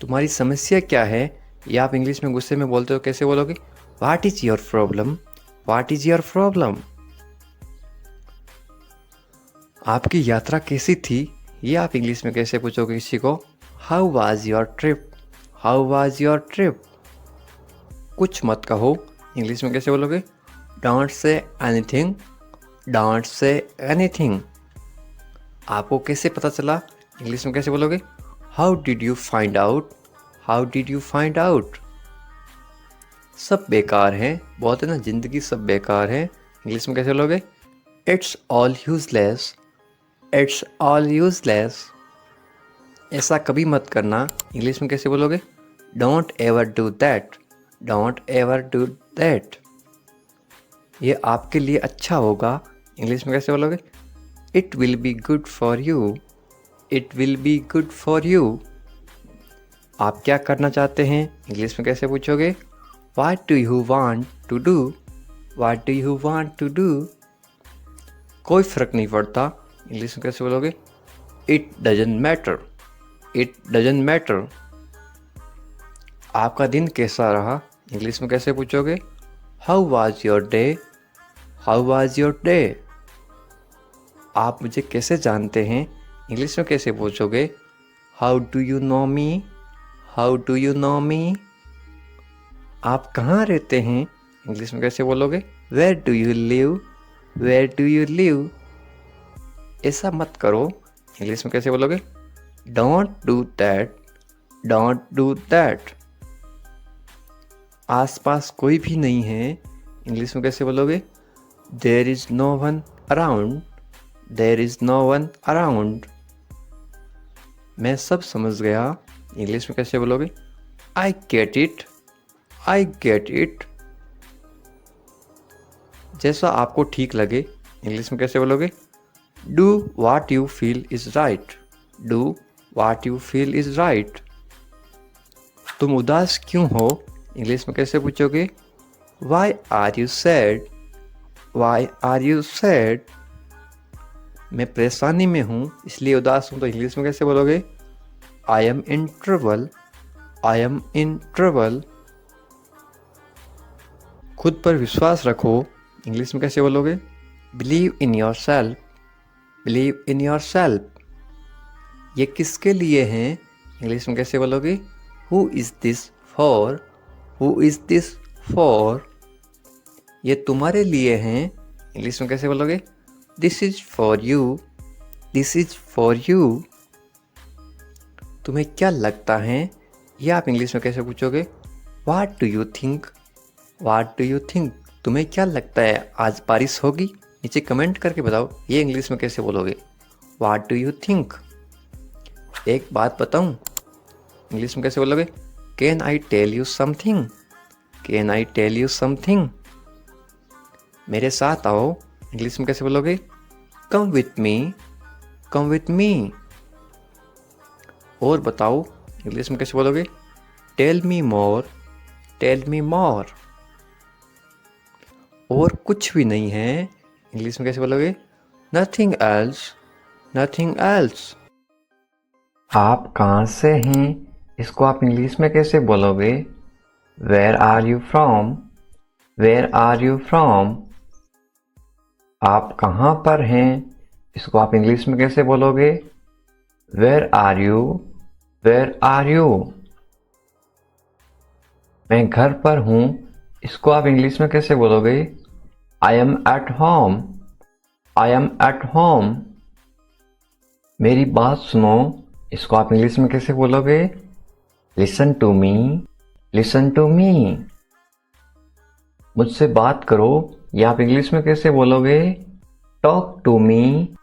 तुम्हारी समस्या क्या है, या आप इंग्लिश में गुस्से में बोलते हो कैसे बोलोगे? What is your problem, what is your problem. आपकी यात्रा कैसी थी, ये आप इंग्लिश में कैसे पूछोगे किसी को? How was your trip, how was your trip. कुछ मत कहो, इंग्लिश में कैसे बोलोगे? Don't say anything, don't say anything. आपको कैसे पता चला, इंग्लिश में कैसे बोलोगे? How did you find out, how did you find out. सब बेकार है, बोलते ना ज़िंदगी सब बेकार है, इंग्लिश में कैसे बोलोगे? It's all useless, it's all useless. ऐसा कभी मत करना, इंग्लिश में कैसे बोलोगे? Don't ever do that, don't ever do that. ये आपके लिए अच्छा होगा, इंग्लिश में कैसे बोलोगे? It will be good for you, it will be good for you. आप क्या करना चाहते हैं, इंग्लिश में कैसे पूछोगे? What do you want to do, what do you want to do. कोई फ़र्क नहीं पड़ता, इंग्लिश में कैसे बोलोगे? It doesn't matter, it doesn't matter. आपका दिन कैसा रहा, इंग्लिश में कैसे पूछोगे? How was your day, how was your day. आप मुझे कैसे जानते हैं, इंग्लिश में कैसे पूछोगे? How do you know me, how do you know me. आप कहाँ रहते हैं, इंग्लिश में कैसे बोलोगे? Where do you live, where do you live. ऐसा मत करो, इंग्लिश में कैसे बोलोगे? Don't do that, don't do that. आसपास कोई भी नहीं है, इंग्लिश में कैसे बोलोगे? There is no one around, there is no one around. मैं सब समझ गया, इंग्लिश में कैसे बोलोगे? I get it, I get it. जैसा आपको ठीक लगे, इंग्लिश में कैसे बोलोगे? Do what you feel is right, do what you feel is right. तुम उदास क्यों हो, इंग्लिश में कैसे पूछोगे? Why are you sad, why are you sad. मैं परेशानी में हूँ, इसलिए उदास हूँ, तो इंग्लिश में कैसे बोलोगे? I am in trouble, I am in trouble. खुद पर विश्वास रखो, इंग्लिश में कैसे बोलोगे? Believe in your self, believe in your self. ये किसके लिए हैं, इंग्लिश में कैसे बोलोगे? Who is this for, who is this for. ये तुम्हारे लिए हैं, इंग्लिश में कैसे बोलोगे? This is for you, this is for you. तुम्हें क्या लगता है, ये आप इंग्लिश में कैसे पूछोगे? वाट do you think, watt do you think. तुम्हें क्या लगता है, आज बारिश होगी? नीचे कमेंट करके बताओ, ये इंग्लिश में कैसे बोलोगे? What do you think. एक बात बताऊं, इंग्लिश में कैसे बोलोगे? Can I tell you something, can I tell you something. मेरे साथ आओ, इंग्लिश में कैसे बोलोगे? Come with me, come with me. और बताओ, इंग्लिश में कैसे बोलोगे? Tell me more, tell me more. और कुछ भी नहीं है, इंग्लिश में कैसे बोलोगे? Nothing else, nothing else. आप कहाँ से हैं, इसको आप इंग्लिश में कैसे बोलोगे? Where are you from, where are you from. आप कहाँ पर हैं, इसको आप इंग्लिश में कैसे बोलोगे? Where are you, where are you. मैं घर पर हूँ, इसको आप इंग्लिश में कैसे बोलोगे? I am at home, I am at home. मेरी बात सुनो, इसको आप इंग्लिश में कैसे बोलोगे? Listen to me, listen to me. मुझसे बात करो, ये आप इंग्लिश में कैसे बोलोगे? Talk to me,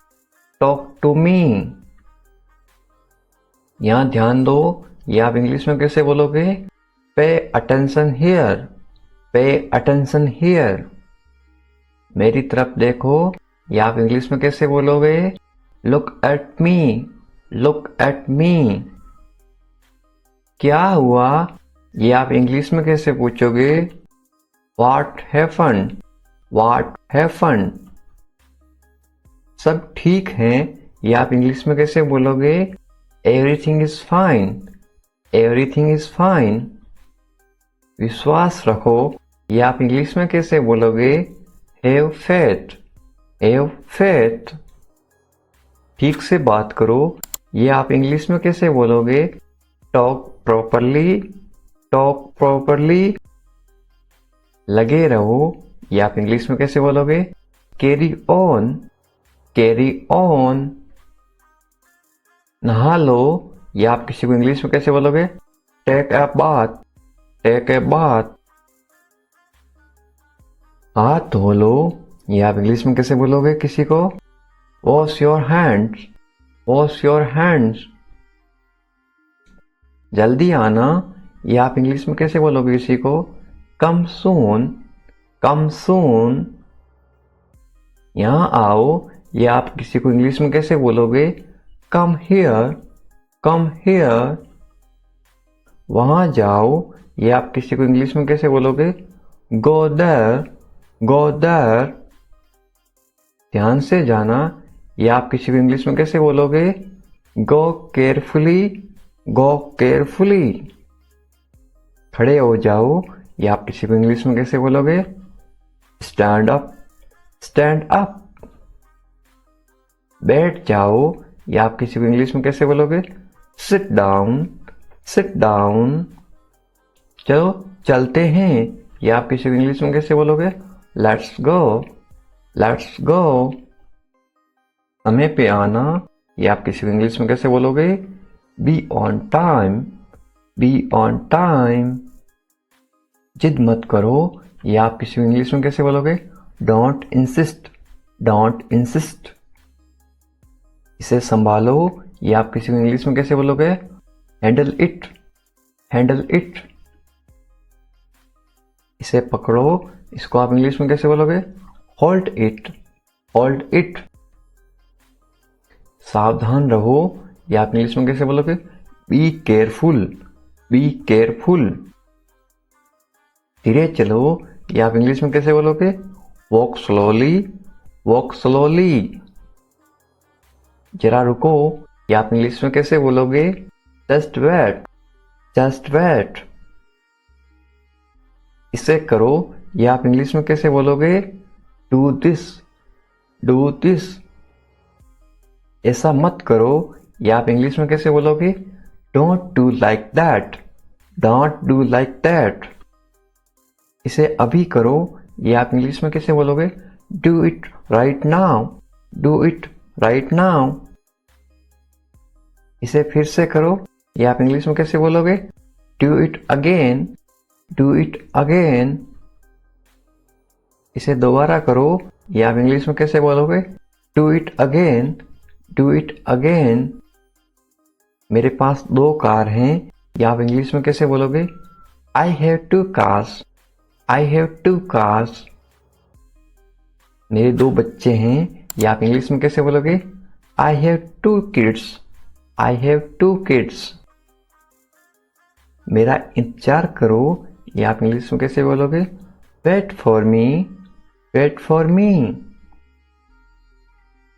talk to me. यहां ध्यान दो, ये आप इंग्लिश में कैसे बोलोगे? Pay attention here, pay attention here. मेरी तरफ देखो, ये आप इंग्लिश में कैसे बोलोगे? Look at me, look at मी। क्या हुआ, ये आप इंग्लिश में कैसे पूछोगे? What happened, what happened. सब ठीक है, ये आप इंग्लिश में कैसे बोलोगे? Everything is fine, everything is fine. विश्वास रखो, ये आप इंग्लिश में कैसे बोलोगे? Have faith, have faith. ठीक से बात करो, ये आप इंग्लिश में कैसे बोलोगे? Talk properly, talk properly. लगे रहो, ये आप इंग्लिश में कैसे बोलोगे? Carry on, carry on. नहा लो, ये आप किसी को इंग्लिश में कैसे बोलोगे? Take a bath, take a bath. हाथ धो लो, ये आप इंग्लिश में कैसे बोलोगे किसी को? Wash your hands, wash your hands. जल्दी आना, ये आप इंग्लिश में कैसे बोलोगे किसी को? कम सून, कम सून। यहां आओ, ये आप किसी को इंग्लिश में कैसे बोलोगे? Come here, come here. वहां जाओ, ये आप किसी को इंग्लिश में कैसे बोलोगे? Go there, go there. ध्यान से जाना, ये आप किसी को इंग्लिश में कैसे बोलोगे? गो केयरफुली, गो केयरफुली। खड़े हो जाओ, ये आप किसी को इंग्लिश में कैसे बोलोगे? Stand up, stand up. बैठ जाओ, ये आप किसी को इंग्लिश में कैसे बोलोगे? Sit down, sit down. चलो चलते हैं, ये आप किसी को इंग्लिश में कैसे बोलोगे? Let's go, let's go. समय पे आना, ये आप किसी को इंग्लिश में कैसे बोलोगे? Be on time, be on time. जिद मत करो, ये आप किसी को इंग्लिश में कैसे बोलोगे? Don't insist, don't insist. इसे संभालो, ये आप किसी को इंग्लिश में कैसे बोलोगे? Handle it, handle it. इसे पकड़ो, इसको आप इंग्लिश में कैसे बोलोगे? Hold it, hold it. सावधान रहो, ये आप इंग्लिश में कैसे बोलोगे? Be careful, be careful. धीरे चलो, ये आप इंग्लिश में कैसे बोलोगे? Walk slowly, walk slowly. जरा रुको, ये आप इंग्लिश में कैसे बोलोगे? Just wait, just wait. इसे करो, ये आप इंग्लिश में कैसे बोलोगे? Do this, do this. ऐसा मत करो, ये आप इंग्लिश में कैसे बोलोगे? Don't do like that, don't do like that. इसे अभी करो, ये आप इंग्लिश में कैसे बोलोगे? Do it right now, do it right now. इसे फिर से करो, ये आप इंग्लिश में कैसे बोलोगे? Do it again, do it again. इसे दोबारा करो, ये आप इंग्लिश में कैसे बोलोगे? Do it again, do it again. मेरे पास 2 कार हैं, ये आप इंग्लिश में कैसे बोलोगे? I have 2 cars, I have 2 cars. मेरे 2 बच्चे हैं, ये आप इंग्लिश में कैसे बोलोगे? I have 2 kids, I have 2 kids. मेरा इंतजार करो, ये आप इंग्लिश में कैसे बोलोगे? Wait for me, wait for me.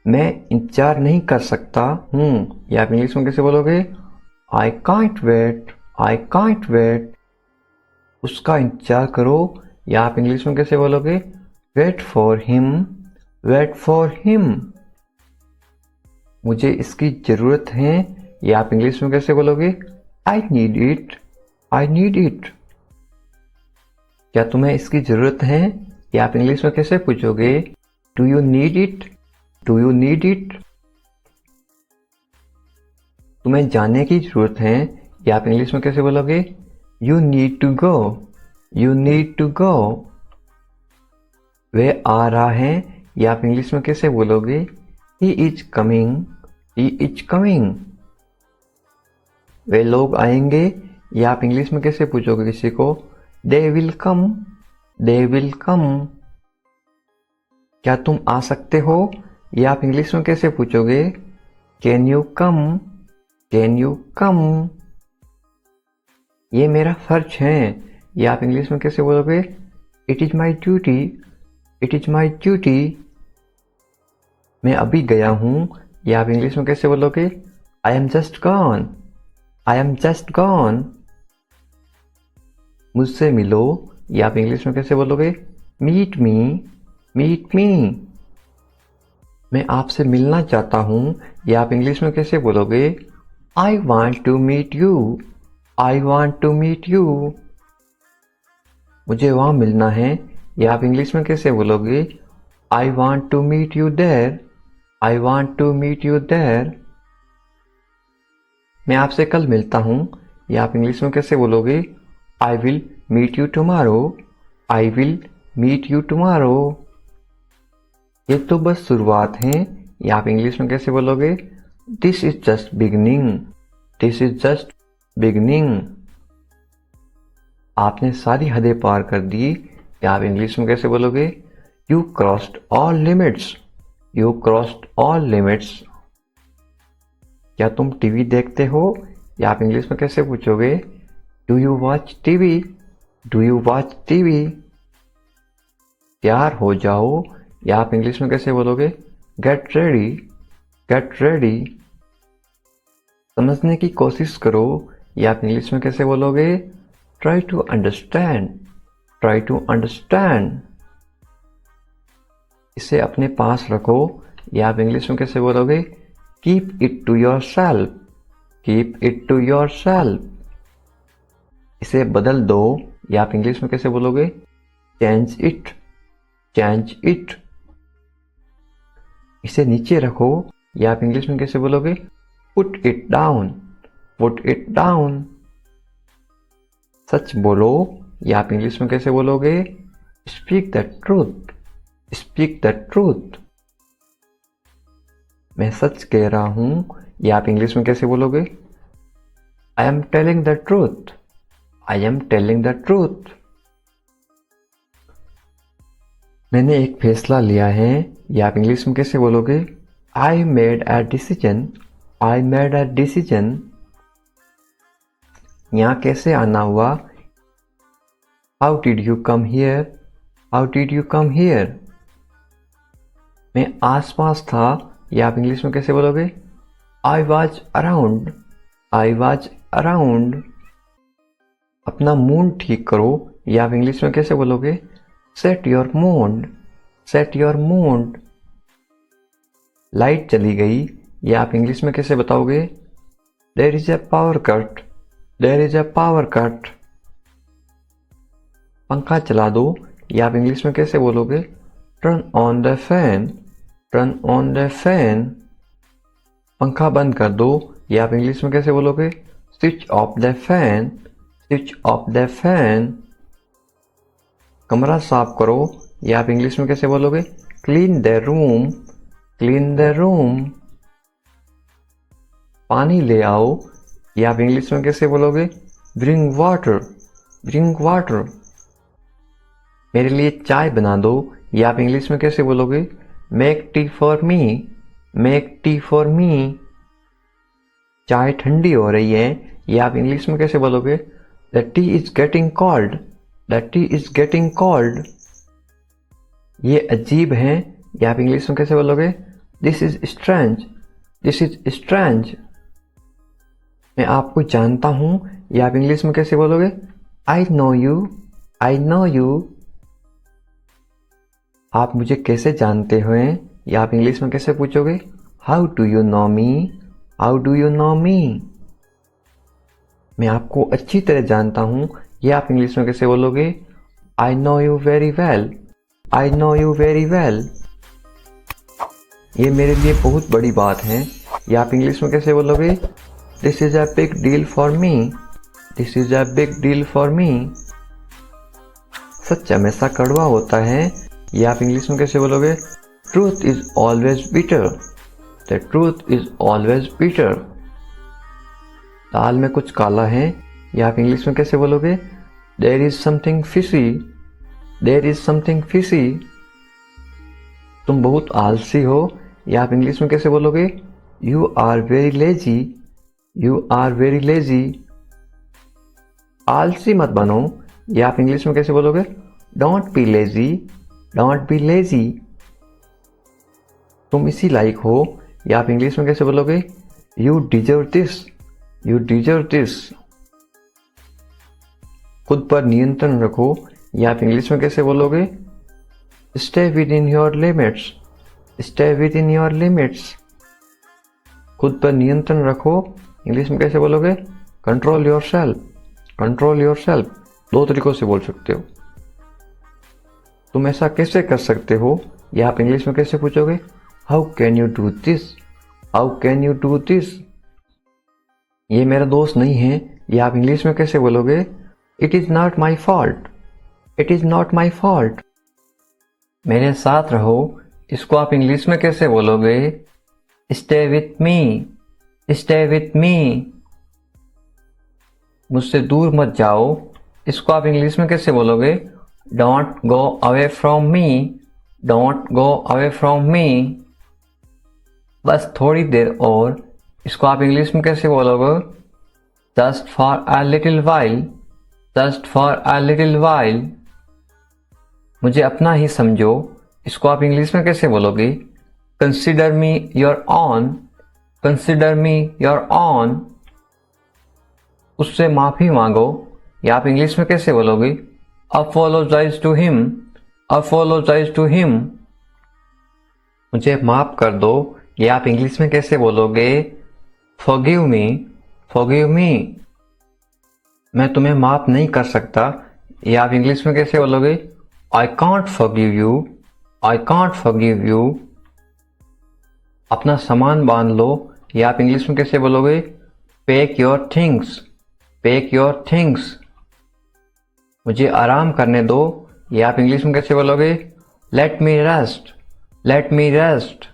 मैं इंतजार नहीं कर सकता हूँ, ये आप इंग्लिश में कैसे बोलोगे? I can't wait, I can't wait. उसका इंतजार करो, या आप इंग्लिश में कैसे बोलोगे? Wait for him, wait for him. मुझे इसकी जरूरत है, या आप इंग्लिश में कैसे बोलोगे? I need it, I need it. क्या तुम्हें इसकी जरूरत है, या आप इंग्लिश में कैसे पूछोगे? Do you need it, do you need it. तुम्हें जाने की जरूरत है, या आप इंग्लिश में कैसे बोलोगे? You need to go, you need to go. वह आ रहा है, या आप इंग्लिश में कैसे बोलोगे? He is coming, he is coming. वे लोग आएंगे, या आप इंग्लिश में कैसे पूछोगे किसी को? They will come, they will come. क्या तुम आ सकते हो, या आप इंग्लिश में कैसे पूछोगे? Can you come, can you कम। ये मेरा फर्ज है, या आप इंग्लिश में कैसे बोलोगे? It is my duty, it is my duty. मैं अभी गया हूं, या आप इंग्लिश में कैसे बोलोगे? I am just gone, I am just gone. मुझसे मिलो, या आप इंग्लिश में कैसे बोलोगे? Meet me, meet me. मैं आपसे मिलना चाहता हूं, या आप इंग्लिश में कैसे बोलोगे? I want to meet you, I want to meet you. मुझे वहां मिलना है, या आप इंग्लिश में कैसे बोलोगे? I want to meet you there, I want to meet you there. मैं आपसे कल मिलता हूं, या आप इंग्लिश में कैसे बोलोगे? I will meet you tomorrow, I will meet you tomorrow. ये तो बस शुरुआत है, या आप इंग्लिश में कैसे बोलोगे? This is just beginning, this is just beginning. आपने सारी हदें पार कर दी, या आप इंग्लिश में कैसे बोलोगे? You crossed all limits, you crossed all limits. क्या तुम टीवी देखते हो, या आप इंग्लिश में कैसे पूछोगे? Do you watch TV, do you watch TV. तैयार हो जाओ, या आप इंग्लिश में कैसे बोलोगे? Get ready, get ready. समझने की कोशिश करो, या आप इंग्लिश में कैसे बोलोगे? Try to understand, try to understand. इसे अपने पास रखो, या आप इंग्लिश में कैसे बोलोगे? Keep it to yourself, keep it to yourself. इसे बदल दो, या आप इंग्लिश में कैसे बोलोगे? Change it, change it. इसे नीचे रखो, या आप इंग्लिश में कैसे बोलोगे? Put it down, put it down. सच बोलो, या आप इंग्लिश में कैसे बोलोगे? Speak the truth, speak the truth. मैं सच कह रहा हूं, या आप इंग्लिश में कैसे बोलोगे? I am telling the truth, I am telling the truth. मैंने एक फैसला लिया है, या आप इंग्लिश में कैसे बोलोगे? I made a decision, I made a decision. यहाँ कैसे आना हुआ? How did you come here, how did you come here. मैं आसपास था, या आप इंग्लिश में कैसे बोलोगे? I was around, I was around. अपना मूड ठीक करो, या आप इंग्लिश में कैसे बोलोगे? Set your mood, set your mood. Light चली गई, या आप इंग्लिश में कैसे बताओगे? There is a power cut, there is a power cut. पंखा चला दो, या आप इंग्लिश में कैसे बोलोगे? Turn on the fan, turn on the fan. पंखा बंद कर दो, या आप इंग्लिश में कैसे बोलोगे? Switch off the fan, switch off the fan. कमरा साफ करो, या आप इंग्लिश में कैसे बोलोगे? Clean the room, clean the room. पानी ले आओ, या आप इंग्लिश में कैसे बोलोगे? Bring water, bring water. मेरे लिए चाय बना दो, या आप इंग्लिश में कैसे बोलोगे? Make tea for me, make tea for me. चाय ठंडी हो रही है, या आप इंग्लिश में कैसे बोलोगे? The T is getting cold, the T is getting cold. ये अजीब है, या आप इंग्लिश में कैसे बोलोगे? This is strange, this is strange. मैं आपको जानता हूं, या आप इंग्लिश में कैसे बोलोगे? I know you. I know you. आप मुझे कैसे जानते हो? या आप इंग्लिश में कैसे पूछोगे? How do you know me? How do you know me? मैं आपको अच्छी तरह जानता हूं, ये आप इंग्लिश में कैसे बोलोगे? I know you very well. I know you very well. ये मेरे लिए बहुत बड़ी बात है, ये आप इंग्लिश में कैसे बोलोगे? This is a big deal for me. This is a big deal for me. सच हमेशा कड़वा होता है, ये आप इंग्लिश में कैसे बोलोगे? Truth is always bitter. The truth is always bitter. दाल में कुछ काला है, ये आप इंग्लिश में कैसे बोलोगे? There is something fishy. There is something fishy. तुम बहुत आलसी हो, ये आप इंग्लिश में कैसे बोलोगे? You are very lazy. You are very lazy. आलसी मत बनो, ये आप इंग्लिश में कैसे बोलोगे? Don't be lazy. Don't be lazy. तुम इसी लायक हो, ये आप इंग्लिश में कैसे बोलोगे? You deserve this. You deserve this. खुद पर नियंत्रण रखो, ये आप इंग्लिश में कैसे बोलोगे? Stay within your limits. Stay within your limits. खुद पर नियंत्रण रखो, इंग्लिश में कैसे बोलोगे? Control yourself. Control yourself. दो तरीकों से बोल सकते हो। तुम ऐसा कैसे कर सकते हो, ये आप इंग्लिश में कैसे पूछोगे? How can you do this? How can you do this? ये मेरा दोस्त नहीं है, ये आप इंग्लिश में कैसे बोलोगे? It is not my fault. It is not my fault. मेरे साथ रहो, इसको आप इंग्लिश में कैसे बोलोगे? Stay with me. Stay with me. मुझसे दूर मत जाओ, इसको आप इंग्लिश में कैसे बोलोगे? Don't go away from me. Don't go away from me. बस थोड़ी देर और, इसको आप इंग्लिश में कैसे बोलोगे? Just for a little while. Just for a little while. मुझे अपना ही समझो, इसको आप इंग्लिश में कैसे बोलोगे? Consider me your own. Consider me your own. उससे माफी मांगो, या आप इंग्लिश में कैसे बोलोगे? Apologize to him. Apologize to him. मुझे माफ कर दो, ये आप इंग्लिश में कैसे बोलोगे? Forgive me. Forgive me. मैं तुम्हें माफ नहीं कर सकता, ये आप इंग्लिश में कैसे बोलोगे? I can't forgive you. I can't forgive you. अपना सामान बांध लो, ये आप इंग्लिश में कैसे बोलोगे? Pack your things. Pack your things. मुझे आराम करने दो, ये आप इंग्लिश में कैसे बोलोगे? Let me rest. Let me rest.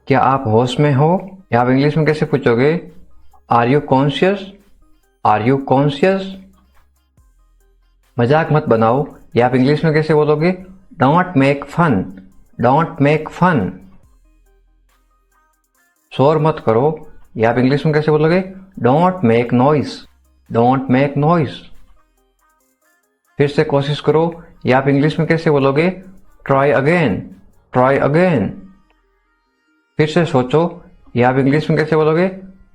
क्या आप होश में हो, या आप इंग्लिश में कैसे पूछोगे? Are you conscious? Are you conscious? मजाक मत बनाओ, या आप इंग्लिश में कैसे बोलोगे? Don't make fun. Don't make fun. शोर मत करो, या आप इंग्लिश में कैसे बोलोगे? Don't make noise. Don't make noise. फिर से कोशिश करो, या आप इंग्लिश में कैसे बोलोगे? Try again. Try again. फिर से सोचो, या आप इंग्लिश में कैसे बोलोगे?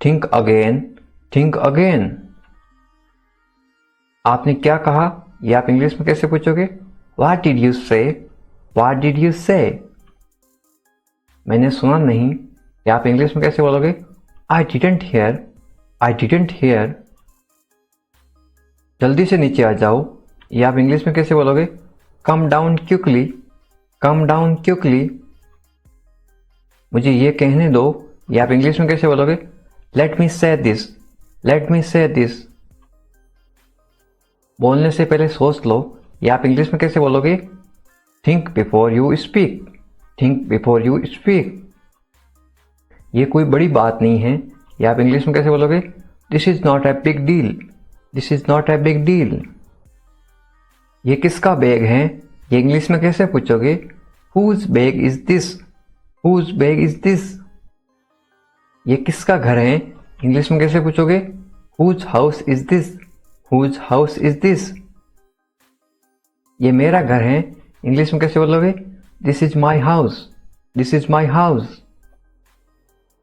Think again. Think again. आपने क्या कहा, या आप इंग्लिश में कैसे पूछोगे? What did you say? What did you say? मैंने सुना नहीं, या आप इंग्लिश में कैसे बोलोगे? I didn't hear. I didn't hear. जल्दी से नीचे आ जाओ, या आप इंग्लिश में कैसे बोलोगे? Come down quickly. Come down quickly. मुझे ये कहने दो, या आप इंग्लिश में कैसे बोलोगे? Let me say this. Let me say this. बोलने से पहले सोच लो, या आप इंग्लिश में कैसे बोलोगे? Think before you speak. Think before you speak. ये कोई बड़ी बात नहीं है, या आप इंग्लिश में कैसे बोलोगे? This is not a big deal. This is not a big deal. ये किसका बैग है, ये इंग्लिश में कैसे पूछोगे? Whose bag is this? Whose bag is this? ये किसका घर है, इंग्लिश में कैसे पूछोगे? Whose house is this? Whose house is this? ये मेरा घर है, इंग्लिश में कैसे बोलोगे? This is my house. This is my house.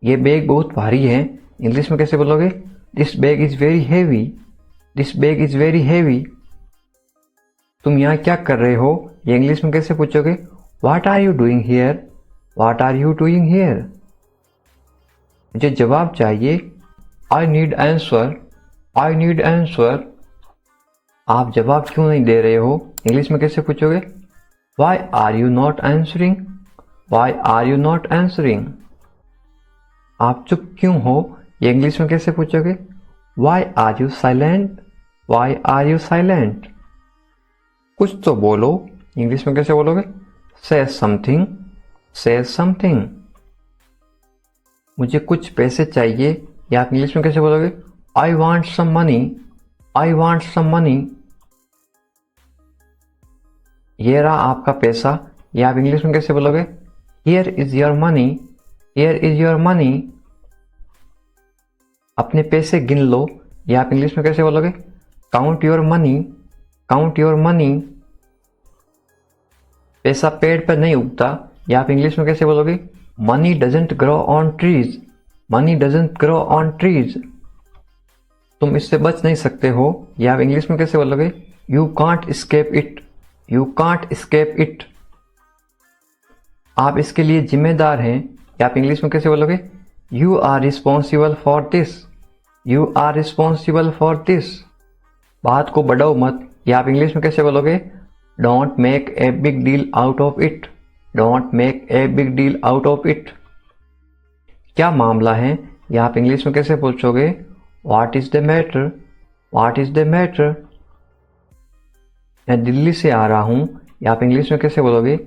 ये बैग बहुत भारी है, इंग्लिश में कैसे बोलोगे? This bag is very heavy. This bag is very heavy. तुम यहाँ क्या कर रहे हो, ये इंग्लिश में कैसे पूछोगे? What are you doing here? What are you doing here? मुझे जवाब चाहिए। I need answer. I need answer. आप जवाब क्यों नहीं दे रहे हो, इंग्लिश में कैसे पूछोगे? Why are you not answering? Why are you not answering? आप चुप क्यों हो, ये इंग्लिश में कैसे पूछोगे? Why are you silent? Why are you silent? कुछ तो बोलो, इंग्लिश में कैसे बोलोगे? से समथिंग। से समथिंग। मुझे कुछ पैसे चाहिए, या आप इंग्लिश में कैसे बोलोगे? I want some money. I want some money. ये रहा आपका पैसा, या आप इंग्लिश में कैसे बोलोगे? Here is your money. Here is your money. अपने पैसे गिन लो, या आप इंग्लिश में कैसे बोलोगे? Count your money. Count your money. पैसा पेड़ पर नहीं उगता, या आप इंग्लिश में कैसे बोलोगे? Money doesn't grow on trees. Money doesn't grow on trees. तुम इससे बच नहीं सकते हो, या आप इंग्लिश में कैसे बोलोगे? You can't escape it. You can't escape it. आप इसके लिए जिम्मेदार हैं, या आप इंग्लिश में कैसे बोलोगे? You are responsible for this. You are responsible for this. बात को बढ़ाओ मत, या आप इंग्लिश में कैसे बोलोगे? Don't make a big deal out of it. Don't make a big deal out of it. क्या मामला है, या आप इंग्लिश में कैसे पूछोगे? What is the matter? What is the matter? मैं दिल्ली से आ रहा हूं, या आप इंग्लिश में कैसे बोलोगे?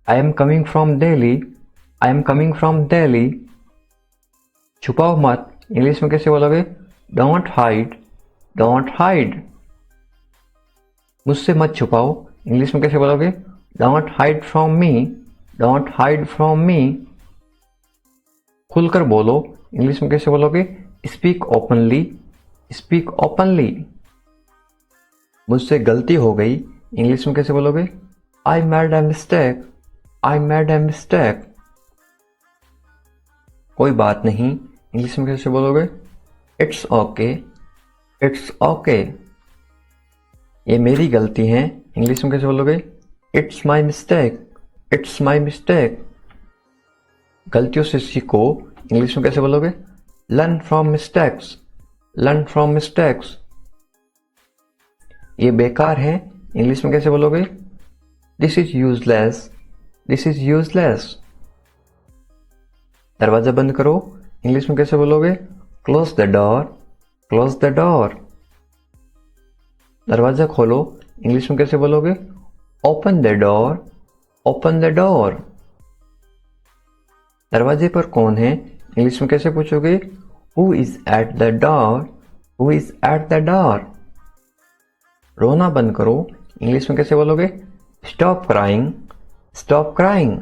I am coming from Delhi. I am coming from Delhi. छुपाओ मत, इंग्लिश में कैसे बोलोगे? Don't hide. Don't hide. मुझसे मत छुपाओ, इंग्लिश में कैसे बोलोगे? Don't hide from me. Don't hide from me. खुलकर बोलो, इंग्लिश में कैसे बोलोगे? Speak openly. Speak openly. मुझसे गलती हो गई, इंग्लिश में कैसे बोलोगे? I made a mistake. I made a mistake. कोई बात नहीं, इंग्लिश में कैसे बोलोगे? It's okay. It's okay. ये मेरी गलती है, इंग्लिश में कैसे बोलोगे? It's my mistake. It's my mistake. गलतियों से सीखो, इंग्लिश में कैसे बोलोगे? Learn from mistakes. Learn from mistakes. ये बेकार है, इंग्लिश में कैसे बोलोगे? This is useless. This is useless. दरवाजा बंद करो, इंग्लिश में कैसे बोलोगे? Close the door. Close the door. दरवाजा खोलो, इंग्लिश में कैसे बोलोगे? Open the door. Open the door. दरवाजे पर कौन है, इंग्लिश में कैसे पूछोगे? Who is at the door. Who is at the door. रोना बंद करो, इंग्लिश में कैसे बोलोगे? Stop crying. Stop crying.